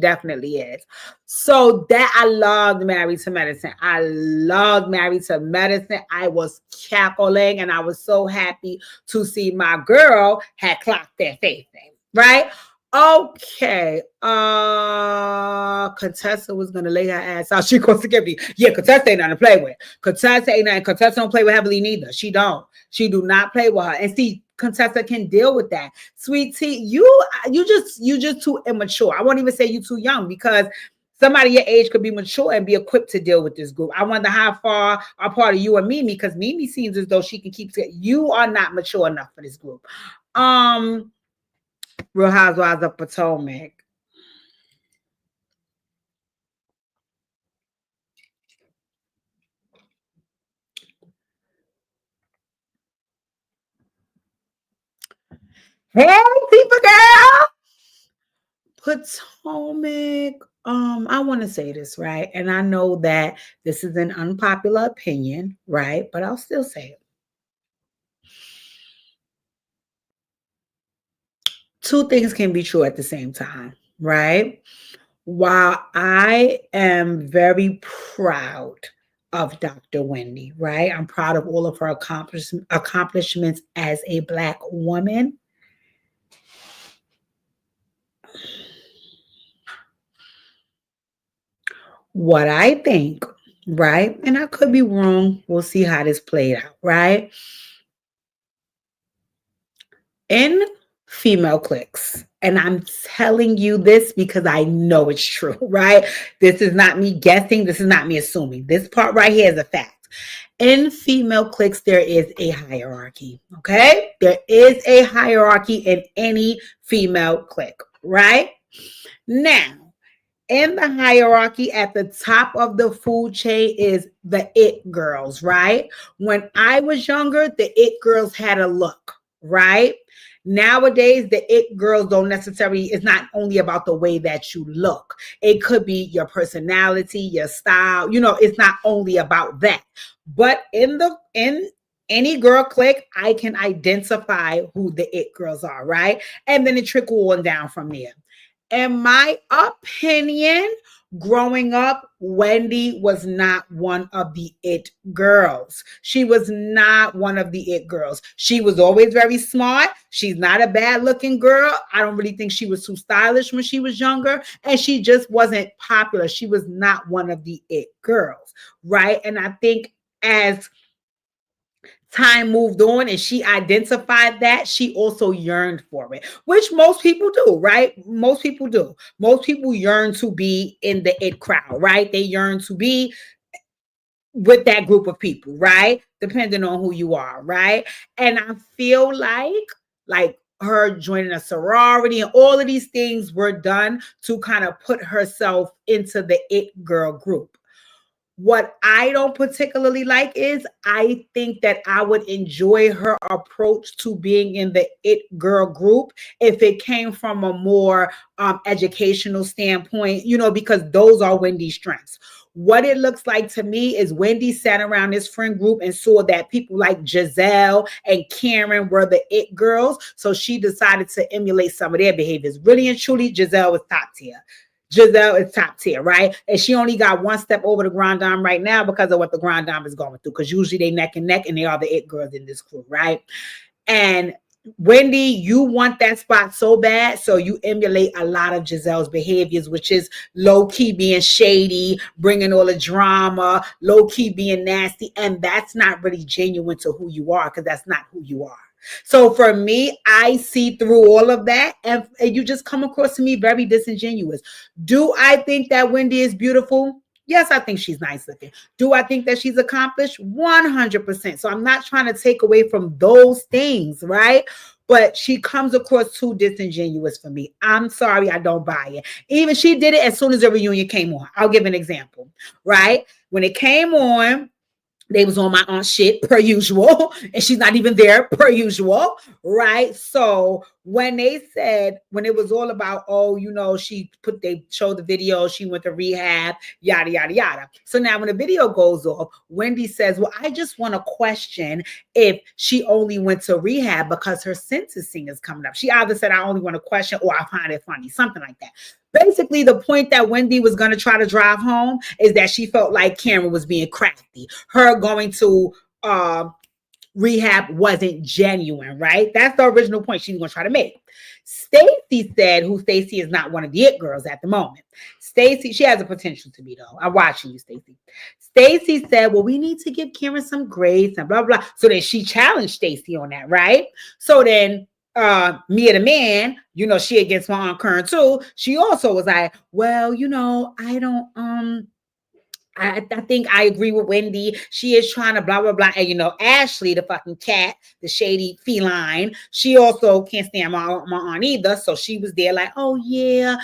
definitely is. So that I loved Married to Medicine. I loved Married to Medicine. I was cackling and I was so happy to see my girl had clocked that faith thing. Right? Okay. Contessa was gonna lay her ass out. She goes to give me. Yeah, Contessa ain't nothing to play with. Contessa ain't nothing. Contessa don't play with Heavenly neither. She don't. She do not play with her. And see, Contessa can deal with that. Sweet Tea, you just too immature. I won't even say you too young because somebody your age could be mature and be equipped to deal with this group. I wonder how far apart of you and Mimi, because Mimi seems as though she can keep it. You are not mature enough for this group. Real Housewives of Potomac. Hey, people girl. Potomac. I want to say this, right? And I know that this is an unpopular opinion, right? But I'll still say it. Two things can be true at the same time, right? While I am very proud of Dr. Wendy, right? I'm proud of all of her accomplishments as a Black woman. What I think, right? And I could be wrong. We'll see how this played out, right? In female cliques, and I'm telling you this because I know it's true, right? This is not me guessing. This is not me assuming. This part right here is a fact. In female cliques, there is a hierarchy, okay? There is a hierarchy in any female clique, right? Now, in the hierarchy at the top of the food chain is the it girls, right? When I was younger, the it girls had a look, right? Nowadays, the it girls don't necessarily, it's not only about the way that you look. It could be your personality, your style, it's not only about that. But in any girl clique, I can identify who the it girls are, right? And then it trickle on down from there. In my opinion, growing up, Wendy was not one of the it girls. She was not one of the it girls. She was always very smart. She's not a bad looking girl. I don't really think she was too stylish when she was younger. And she just wasn't popular. She was not one of the it girls, right? And I think as time moved on and she identified that, she also yearned for it, which most people do, right? Most people do. Most people yearn to be in the it crowd, right? They yearn to be with that group of people, right? Depending on who you are, right? And I feel like her joining a sorority and all of these things were done to kind of put herself into the it girl group. What I don't particularly like is I think that I would enjoy her approach to being in the it girl group if it came from a more educational standpoint, because those are Wendy's strengths. What it looks like to me is Wendy sat around this friend group and saw that people like Giselle and Karen were the it girls. So she decided to emulate some of their behaviors. Really and truly, Giselle was top tier. Giselle is top tier, right? And she only got one step over the Grand Dame right now because of what the Grand Dame is going through. Because usually they neck and neck, and they are the it girls in this crew, right? And Wendy, you want that spot so bad, so you emulate a lot of Giselle's behaviors, which is low key being shady, bringing all the drama, low key being nasty, and that's not really genuine to who you are, because that's not who you are. So for me, I see through all of that, and you just come across to me very disingenuous. Do I think that Wendy is beautiful? Yes, I think she's nice looking. Do I think that she's accomplished? 100%. So I'm not trying to take away from those things, right? But she comes across too disingenuous for me. I'm sorry, I don't buy it. Even she did it as soon as the reunion came on. I'll give an example, right? When it came on, They was on my aunt shit per usual, and she's not even there per usual, right? So when it was all about, oh, they showed the video, she went to rehab, yada yada yada. So now when the video goes off, Wendy says, well, I just want to question if she only went to rehab because her sentencing is coming up. She either said, I only want to question, or I find it funny, something like that. Basically, the point that Wendy was going to try to drive home is that she felt like Karen was being crafty. Her going to rehab wasn't genuine, right? That's the original point she was going to try to make. Stacey said, who Stacey is not one of the it girls at the moment. Stacey, she has a potential to be, though. I'm watching you, Stacey. Stacey said, well, we need to give Karen some grace and blah, blah. So then she challenged Stacey on that, right? So then Mia the man, she against my Aunt Kern too. She also was like, well, I don't I think I agree with Wendy. She is trying to blah, blah, blah. And, Ashley, the fucking cat, the shady feline, she also can't stand my aunt either. So she was there like, oh, yeah,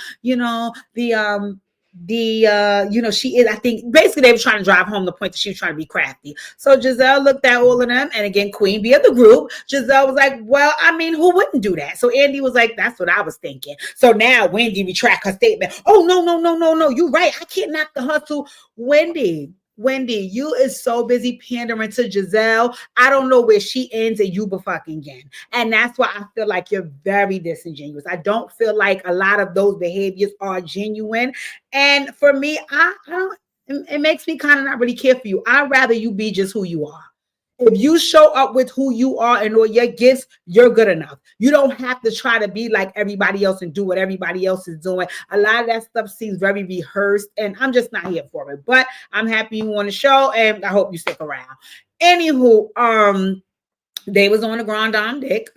she is, I think, basically they were trying to drive home the point that she was trying to be crafty. So Giselle looked at all of them. And again, Queen Bee of the group, Giselle was like, well, I mean, who wouldn't do that? So Andy was like, that's what I was thinking. So now Wendy retract her statement. Oh, no. You're right. I can't knock the hustle. Wendy, you is so busy pandering to Giselle. I don't know where she ends and you be fucking again. And that's why I feel like you're very disingenuous. I don't feel like a lot of those behaviors are genuine. And for me, I don't, it makes me kind of not really care for you. I'd rather you be just who you are. If you show up with who you are and all your gifts, you're good enough. You don't have to try to be like everybody else and do what everybody else is doing. A lot of that stuff seems very rehearsed, and I'm just not here for it. But I'm happy you on the show, and I hope you stick around. Anywho, they was on the Grand Dame Dick.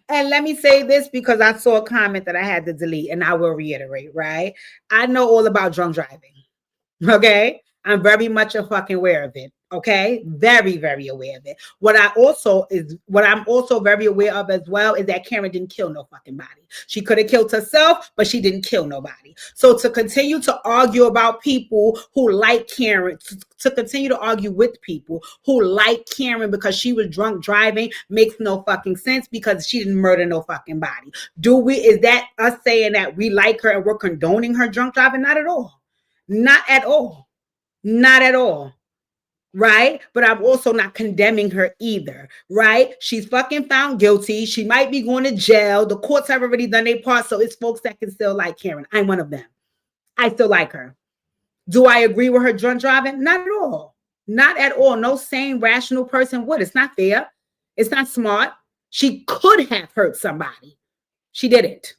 And let me say this because I saw a comment that I had to delete, and I will reiterate, right? I know all about drunk driving. Okay? I'm very much fucking aware of it. Okay, very, very aware of it. What I'm also very aware of as well is that Karen didn't kill no fucking body. She could have killed herself, but she didn't kill nobody. So to continue to argue about people who like Karen, to continue to argue with people who like Karen because she was drunk driving makes no fucking sense because she didn't murder no fucking body. Is that us saying that we like her and we're condoning her drunk driving? Not at all. Not at all. Not at all. Right? But I'm also not condemning her either. Right? She's fucking found guilty. She might be going to jail. The courts have already done their part. So it's folks that can still like Karen. I'm one of them. I still like her. Do I agree with her drunk driving? Not at all. Not at all. No sane, rational person would. It's not fair. It's not smart. She could have hurt somebody. She didn't.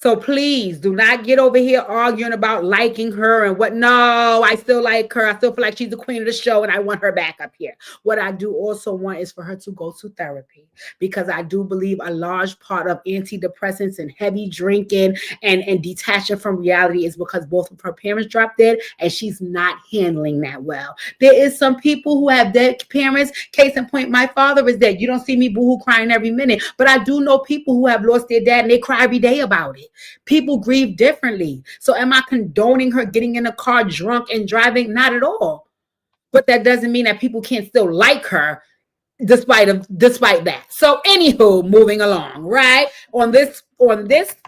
So please do not get over here arguing about liking her and what. No, I still like her. I still feel like she's the queen of the show and I want her back up here. What I do also want is for her to go to therapy because I do believe a large part of antidepressants and heavy drinking and detaching from reality is because both of her parents dropped dead and she's not handling that well. There is some people who have dead parents. Case in point, my father is dead. You don't see me boohoo crying every minute, but I do know people who have lost their dad and they cry every day about it. People grieve differently. So am I condoning her getting in a car drunk and driving? Not at all. But that doesn't mean that people can't still like her despite that. So anywho, moving along, right? On this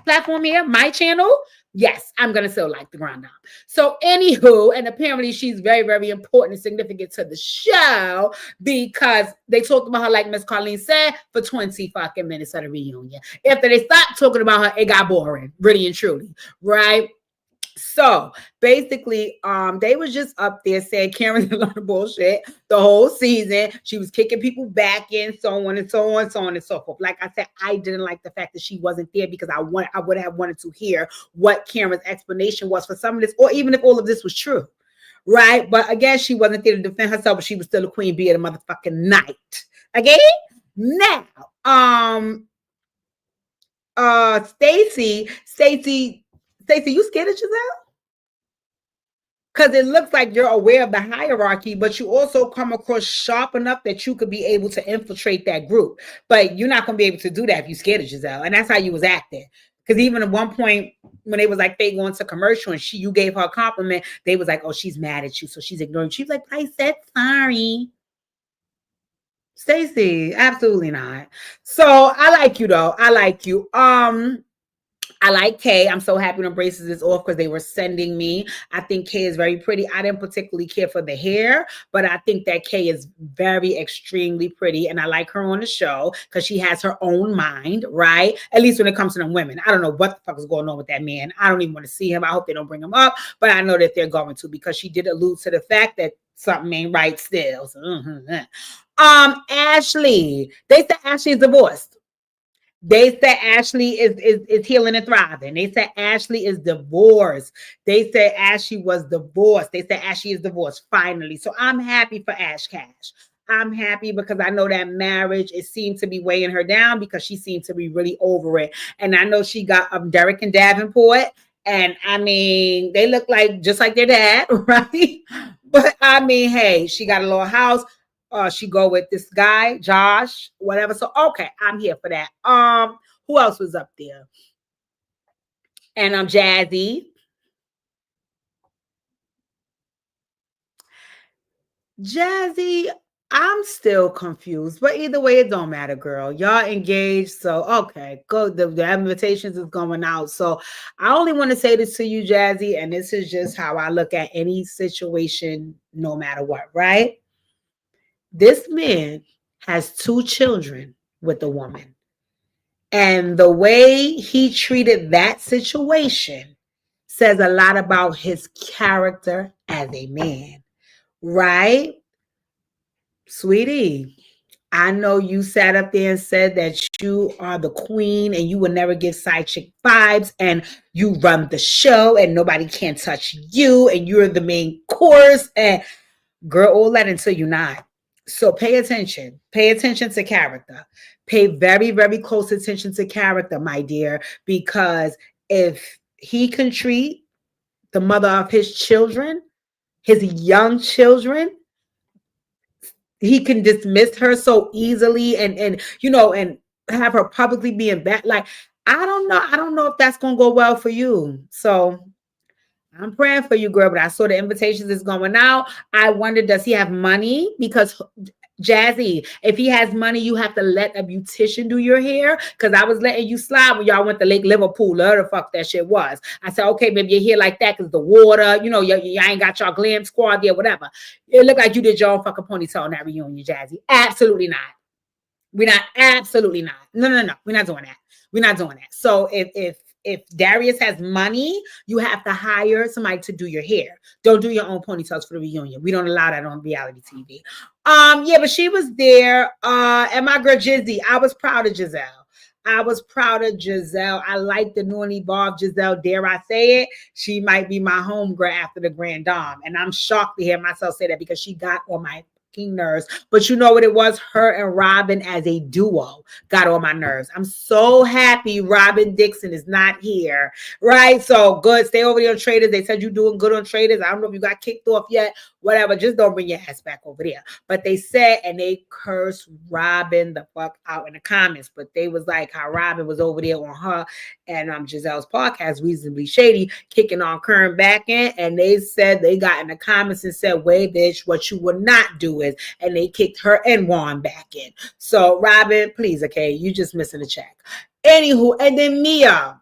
platform here, my channel, yes, I'm going to still like the Grand Dame. So anywho, and apparently she's very, very important and significant to the show because they talked about her, like Miss Colleen said, for 20 fucking minutes at a reunion. After they stopped talking about her, it got boring, really and truly, right? So basically, they was just up there saying Karen's a lot of bullshit the whole season. She was kicking people back in, so on and so on, so on and so forth. Like I said, I didn't like the fact that she wasn't there because I would have wanted to hear what Karen's explanation was for some of this, or even if all of this was true, right? But again, she wasn't there to defend herself, but she was still a queen bee of the motherfucking night. Okay, now, Stacey, you scared of Giselle? Because it looks like you're aware of the hierarchy, but you also come across sharp enough that you could be able to infiltrate that group. But you're not going to be able to do that if you're scared of Giselle. And that's how you was acting. Because even at one point, when they was like they going to commercial and you gave her a compliment, they was like, oh, she's mad at you, so she's ignoring you. She was like, I said sorry. Stacey, absolutely not. So I like you though. I like you. I like Kay. I'm so happy when Braces is off because they were sending me. I think Kay is very pretty. I didn't particularly care for the hair, but I think that Kay is very extremely pretty. And I like her on the show because she has her own mind, right? At least when it comes to them women. I don't know what the fuck is going on with that man. I don't even want to see him. I hope they don't bring him up, but I know that they're going to because she did allude to the fact that something ain't right still. So, Ashley. They said Ashley is divorced. They said Ashley is healing and thriving. They said Ashley is divorced. They said Ashley was divorced. They said Ashley is divorced finally. So I'm happy for Ash Cash. I'm happy because I know that marriage, it seemed to be weighing her down because she seemed to be really over it. And I know she got Derek and Davenport. And I mean, they look like just like their dad, right? But I mean, hey, she got a little house. She go with this guy, Josh, whatever. So okay, I'm here for that. Who else was up there? And I'm Jazzy. Jazzy, I'm still confused, but either way, it don't matter, girl. Y'all engaged, so okay, go. The invitations is going out. So I only want to say this to you, Jazzy, and this is just how I look at any situation, no matter what, right? This man has 2 children with a woman. And the way he treated that situation says a lot about his character as a man, right? Sweetie, I know you sat up there and said that you are the queen and you will never give side chick vibes and you run the show and nobody can touch you and you're the main course. And girl, all that until you're not. So pay attention. Pay attention to character. Pay very, very close attention to character, my dear, because if he can treat the mother of his children, his young children, he can dismiss her so easily and have her publicly being bad. Like, I don't know. I don't know if that's gonna go well for you. So I'm praying for you, girl, but I saw the invitations is going out. I wonder, does he have money? Because Jazzy, if he has money, you have to let a beautician do your hair. Because I was letting you slide when y'all went to Lake Liverpool. Whatever the fuck that shit was. I said, okay, maybe your hair like that because the water, you ain't got your glam squad there, whatever. It looked like you did your own fucking ponytail on that reunion, Jazzy. Absolutely not. We're not, absolutely not. No. We're not doing that. We're not doing that. So if Darius has money, you have to hire somebody to do your hair. Don't do your own ponytails for the reunion. We don't allow that on reality TV. Yeah, but she was there. And my girl Jizzy, I was proud of Giselle. I was proud of Giselle. I like the newly evolved Giselle. Dare I say it? She might be my homegirl after the Grand Dame. And I'm shocked to hear myself say that because she got on my nerves. But you know what it was? Her and Robin as a duo got on my nerves. I'm so happy Robin Dixon is not here, right? So good. Stay over there on Traders. They said you're doing good on Traders. I don't know if you got kicked off yet. Whatever. Just don't bring your ass back over there. But they said, and they cursed Robin the fuck out in the comments. But they was like how Robin was over there on her and Giselle's podcast, Reasonably Shady, kicking on Kern back in. And they said, they got in the comments and said, wait, bitch, what you would not do is, and they kicked her and Juan back in. So Robin, please, okay, you just missing a check. Anywho, and then Mia.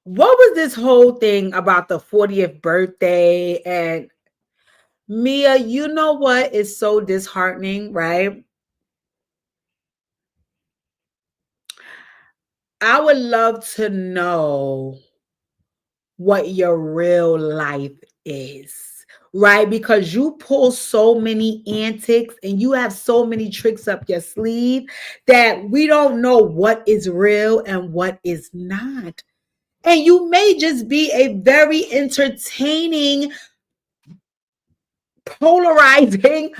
What was this whole thing about the 40th birthday? And Mia, you know what is so disheartening, right? I would love to know what your real life is, right? Because you pull so many antics and you have so many tricks up your sleeve that we don't know what is real and what is not. And you may just be a very entertaining, polarizing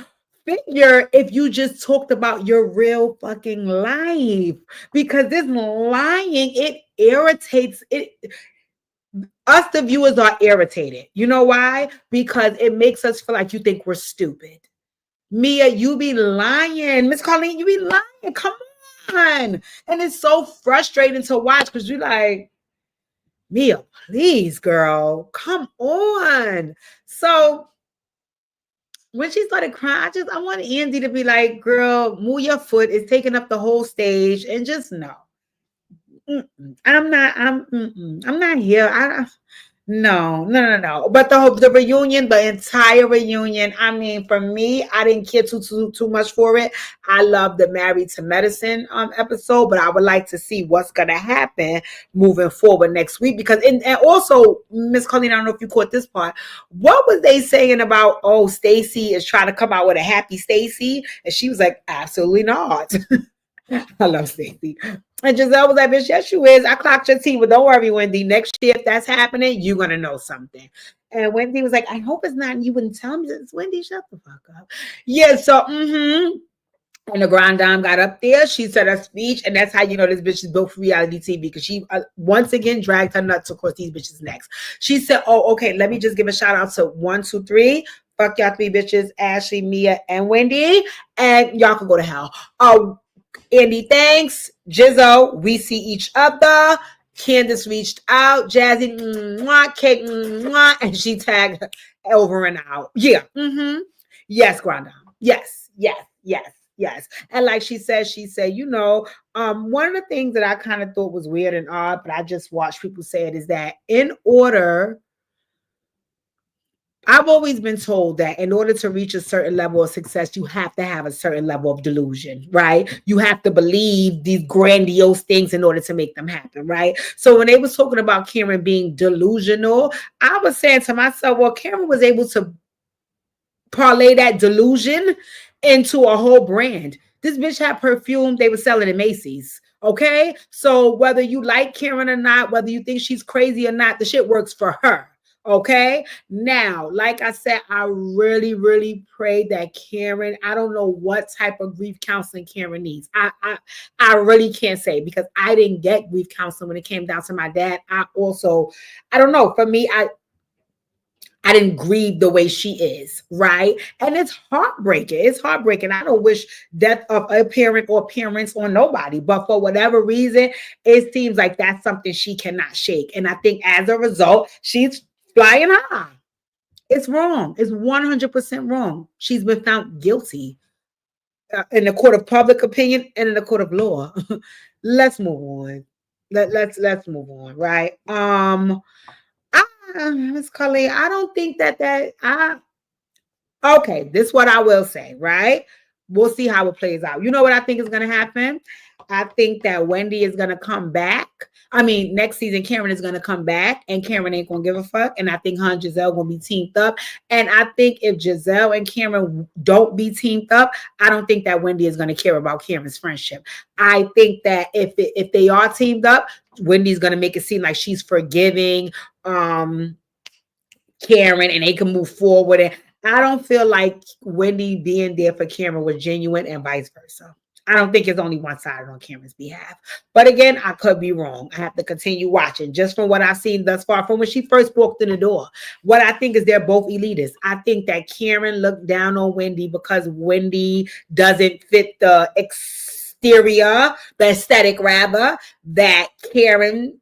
figure if you just talked about your real fucking life. Because this lying, it irritates it. us, the viewers, are irritated. You know why? Because it makes us feel like you think we're stupid. Mia, you be lying. Miss Colleen, you be lying. Come on. And it's so frustrating to watch because you're like, Mia, please, girl, come on. So when she started crying, I want Andy to be like, girl, move your foot. It's taking up the whole stage, and just no. I'm not here. No. But the reunion, the entire reunion. I mean, for me, I didn't care too much for it. I love the Married to Medicine episode, but I would like to see what's gonna happen moving forward next week. Because and also, Miss Colleen, I don't know if you caught this part. What was they saying about? Oh, Stacy is trying to come out with a happy Stacy, and she was like, absolutely not. I love Stacey. And Giselle was like, bitch, yes, you is. I clocked your tea, but don't worry, Wendy. Next year, if that's happening, you're going to know something. And Wendy was like, I hope it's not, and you wouldn't tell me. It's Wendy, shut the fuck up. Yeah, so, And the Grand Dame got up there. She said her speech, and that's how you know this bitch is built for reality TV because she once again dragged her nuts across these bitches' necks. She said, oh, okay, let me just give a shout out to 1, 2, 3. Fuck y'all 3 bitches, Ashley, Mia, and Wendy. And y'all can go to hell. Andy, thanks. Jizzo, we see each other. Candace reached out. Jazzy, Kate, and she tagged over and out. Yeah. Yes, Granda. Yes. And like she said, you know, one of the things that I kind of thought was weird and odd, but I just watched people say it, is that I've always been told that in order to reach a certain level of success, you have to have a certain level of delusion, right? You have to believe these grandiose things in order to make them happen, right? So when they was talking about Karen being delusional, I was saying to myself, well, Karen was able to parlay that delusion into a whole brand. This bitch had perfume they were selling at Macy's. Okay. So whether you like Karen or not, whether you think she's crazy or not, the shit works for her. Okay. Now, like I said, I really, really pray that Karen, I don't know what type of grief counseling Karen needs. I really can't say because I didn't get grief counseling when it came down to my dad. I don't know. For me, I didn't grieve the way she is, right? And it's heartbreaking. It's heartbreaking. I don't wish death of a parent or parents on nobody, but for whatever reason, it seems like that's something she cannot shake. And I think as a result, she's flying high. It's wrong. It's 100% wrong. She's been found guilty in the court of public opinion and in the court of law. Let's move on. Let's move on, right? Miss Colleen, I don't think okay, this is what I will say, right? We'll see how it plays out. You know what I think is going to happen? I think that Wendy is going to come back. I mean, next season, Karen is going to come back and Karen ain't going to give a fuck. And I think her and Giselle going to be teamed up. And I think if Giselle and Karen don't be teamed up, I don't think that Wendy is going to care about Karen's friendship. I think that if they are teamed up, Wendy's going to make it seem like she's forgiving Karen and they can move forward. And I don't feel like Wendy being there for Karen was genuine and vice versa. I don't think it's only one-sided on Karen's behalf. But again, I could be wrong. I have to continue watching just from what I've seen thus far from when she first walked in the door. What I think is they're both elitists. I think that Karen looked down on Wendy because Wendy doesn't fit the exterior, the aesthetic rather, that Karen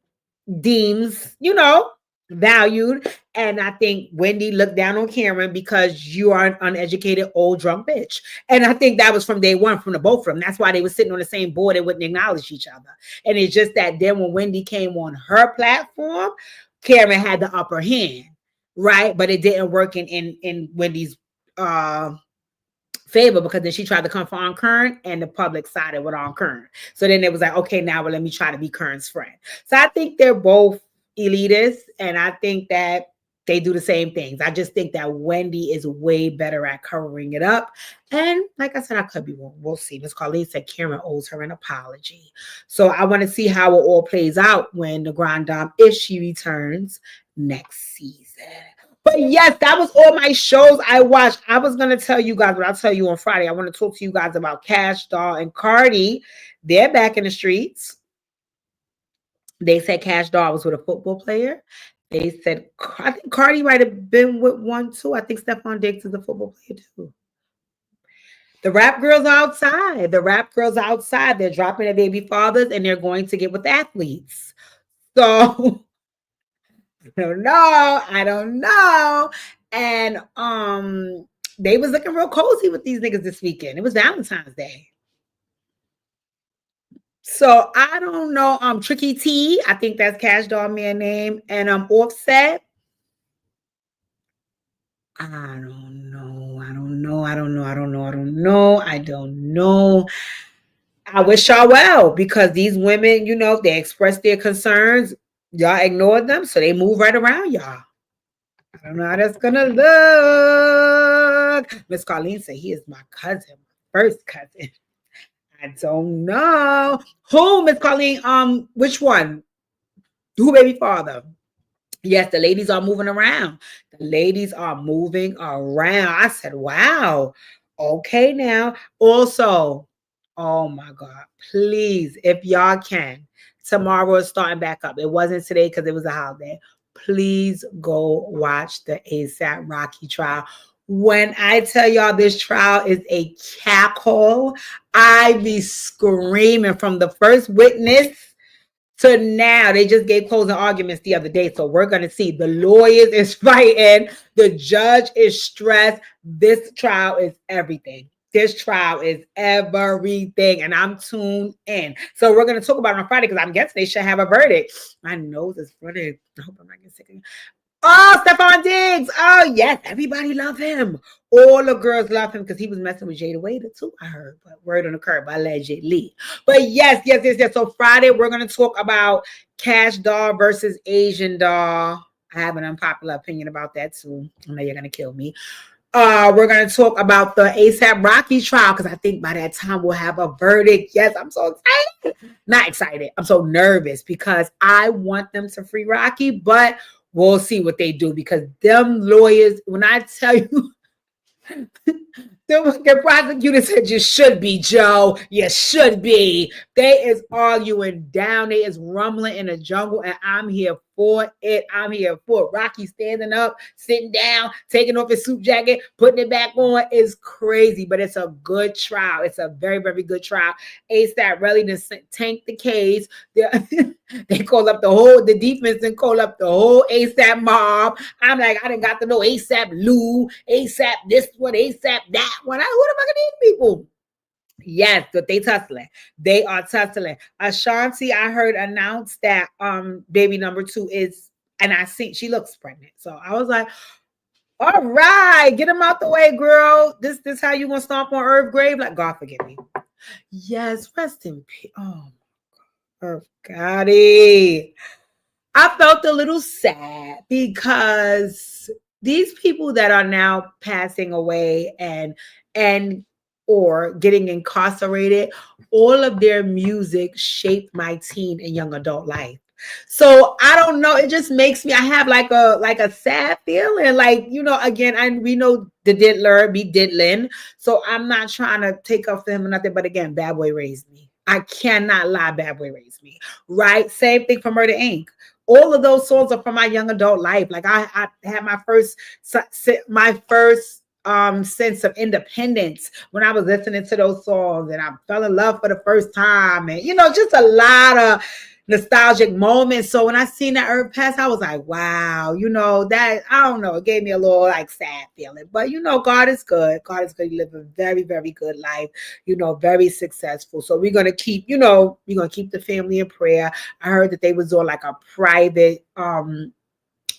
deems, valued. And I think Wendy looked down on Karen because you are an uneducated old drunk bitch. And I think that was from day one, from the both of them. That's why they were sitting on the same board and wouldn't acknowledge each other. And it's just that then when Wendy came on her platform, Karen had the upper hand, right? But it didn't work in Wendy's favor because then she tried to come for Aunt Kern and the public sided with Aunt Kern. So then it was like, okay, now let me try to be Kern's friend. So I think they're both elitists, and I think that they do the same things. I just think that Wendy is way better at covering it up. And like I said, I could be wrong. We'll see. Miss Carlene said Karen owes her an apology. So I want to see how it all plays out when the Grand Dame, if she returns next season. But yes, that was all my shows I watched. I was going to tell you guys, but I'll tell you on Friday. I want to talk to you guys about Cash Doll and Cardi. They're back in the streets. They said Cash Doll was with a football player They said, I think Cardi might have been with one too. I think Stephon Diggs is a football player too. The rap girls are outside. The rap girls are outside. They're dropping their baby fathers and they're going to get with athletes. So I don't know. I don't know. And they was looking real cozy with these niggas this weekend. It was Valentine's Day. So I don't know. Tricky T, I think that's Cash Doll Man name. And Offset. I don't know. I don't know. I don't know. I don't know. I don't know. I don't know. I wish y'all well because these women, you know, if they express their concerns, y'all ignored them, so they move right around y'all. I don't know how that's gonna look. Miss Colleen said he is my cousin, my first cousin. I don't know. Who, Miss Colleen? Which one? Who baby father? Yes, the ladies are moving around. The ladies are moving around. I said, wow. Okay, now. Also, oh my God, please, if y'all can, tomorrow is starting back up. It wasn't today because it was a holiday. Please go watch the ASAP Rocky trial. When I tell y'all this trial is a cackle, I be screaming from the first witness to now. They just gave closing arguments the other day, so we're going to see. The lawyers is fighting, the judge is stressed. This trial is everything. This trial is everything, and I'm tuned in. So we're going to talk about it on Friday because I'm guessing they should have a verdict. My nose is running. I hope I'm not getting sick again. Oh, Stephon Diggs. Oh, yes. Everybody love him. All the girls love him because he was messing with Jada Waiter too, I heard. But word on the curb, allegedly. But yes. So Friday, we're going to talk about Cash Doll versus Asian Doll. I have an unpopular opinion about that too. I know you're going to kill me. We're going to talk about the ASAP Rocky trial because I think by that time we'll have a verdict. Yes, I'm so excited. Not excited. I'm so nervous because I want them to free Rocky, but we'll see what they do because them lawyers, when I tell you, the prosecutor said you should be, Joe. You should be. They is arguing down. They is rumbling in the jungle, and I'm here for it. I'm here for it. Rocky standing up, sitting down, taking off his suit jacket, putting it back on is crazy, but it's a good trial. It's a very, very good trial. ASAP really just tanked the case. They call up the defense and call up the whole ASAP mob. I'm like, I done got to know ASAP Lou, ASAP this one, ASAP that one. Who the fuck are these people? Yes, but they tussling. They are tussling. Ashanti, I heard announce that baby number 2 is, and I see she looks pregnant. So I was like, all right, get him out the way, girl. This how you gonna stomp on Earth grave? Like, God forgive me. Yes, rest in peace. Oh, Earth Gotti. I felt a little sad because these people that are now passing away and or getting incarcerated, all of their music shaped my teen and young adult life. So I don't know. It just makes me. I have like a sad feeling. Like, you know, again, we know the diddler be diddling. So I'm not trying to take up for him or nothing. But again, Bad Boy raised me. I cannot lie. Bad Boy raised me. Right. Same thing for Murder Inc. All of those songs are from my young adult life. Like I had my first sense of independence when I was listening to those songs, and I fell in love for the first time, and you know, just a lot of nostalgic moments. So when I seen that Earth pass, I was like, wow, you know, that, I don't know, it gave me a little like sad feeling. But you know, God is good. God is good. You live a very, very good life, you know, very successful. So we're gonna keep, you know, we're gonna keep the family in prayer. I heard that they was doing like a private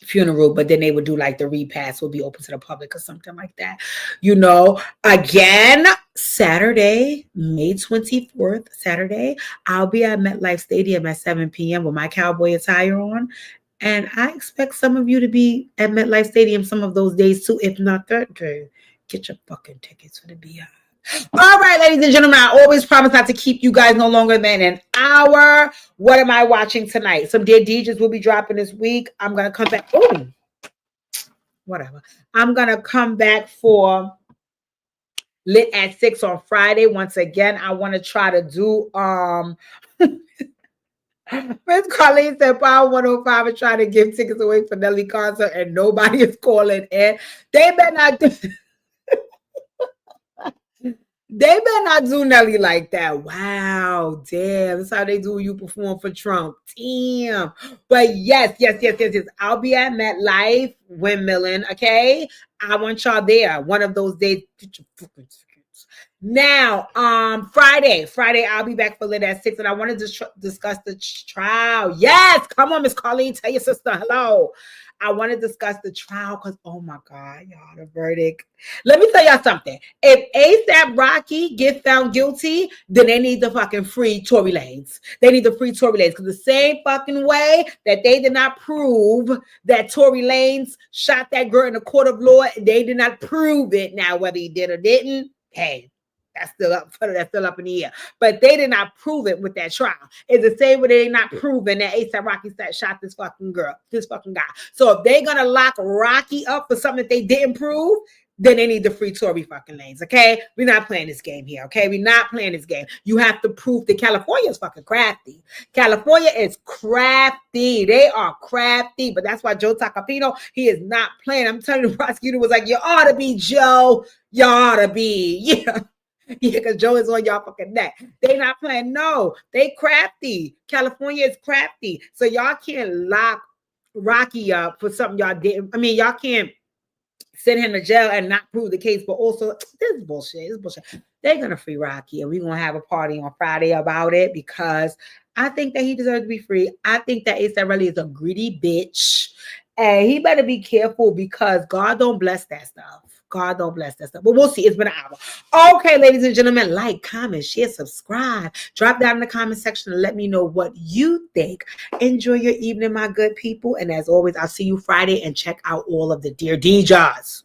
funeral, but then they would do like the repast will be open to the public or something like that. You know, again, Saturday, May 24th, Saturday, I'll be at MetLife Stadium at 7 p.m. with my cowboy attire on. And I expect some of you to be at MetLife Stadium some of those days too, if not that day. Get your fucking tickets for the BI. All right, ladies and gentlemen, I always promise not to keep you guys no longer than an hour. What am I watching tonight? Some Dead DJs will be dropping this week. I'm going to come back. Oh, whatever. I'm going to come back for Lit at 6 on Friday. Once again, I want to try to do Miss Colleen said Power 105 is trying to give tickets away for Nelly concert and nobody is calling in. They better not do They better not do Nelly like that. Wow, damn. That's how they do when you perform for Trump. Damn. But yes. I'll be at MetLife, windmilling, okay? I want y'all there. One of those days. Get your fucking tickets. Now, Friday, I'll be back for lit at 6, and I want to discuss the trial. Yes, come on, Miss Colleen, tell your sister hello. I want to discuss the trial because, oh my God, y'all, the verdict. Let me tell y'all something. If ASAP Rocky get found guilty, then they need the fucking free Tory Lanez. They need the free Tory Lanez because the same fucking way that they did not prove that Tory Lanez shot that girl in the court of law, they did not prove it. Now, whether he did or didn't, hey, that's still up in the air. But they did not prove it with that trial. It's the same way they not proven that ASAP Rocky shot this fucking girl, this fucking guy. So if they're gonna lock Rocky up for something that they didn't prove, then they need the free Tory fucking Lanez, okay? We're not playing this game here, okay? We're not playing this game. You have to prove that California is fucking crafty. California is crafty. They are crafty, but that's why Joe Tacopino, he is not playing. I'm telling you, the prosecutor was like, you ought to be, Joe. You ought to be. Yeah. Yeah, because Joe is on y'all fucking neck. They not playing. No, they crafty. California is crafty. So y'all can't lock Rocky up for something y'all didn't. I mean, y'all can't send him to jail and not prove the case, but also this is bullshit. It's bullshit. They're gonna free Rocky, and we're gonna have a party on Friday about it because I think that he deserves to be free. I think that A$AP Rocky is a greedy bitch, and he better be careful because God don't bless that stuff. God don't bless that stuff. But we'll see. It's been an hour. Okay, ladies and gentlemen, like, comment, share, subscribe. Drop down in the comment section and let me know what you think. Enjoy your evening, my good people. And as always, I'll see you Friday and check out all of the Dear DJs.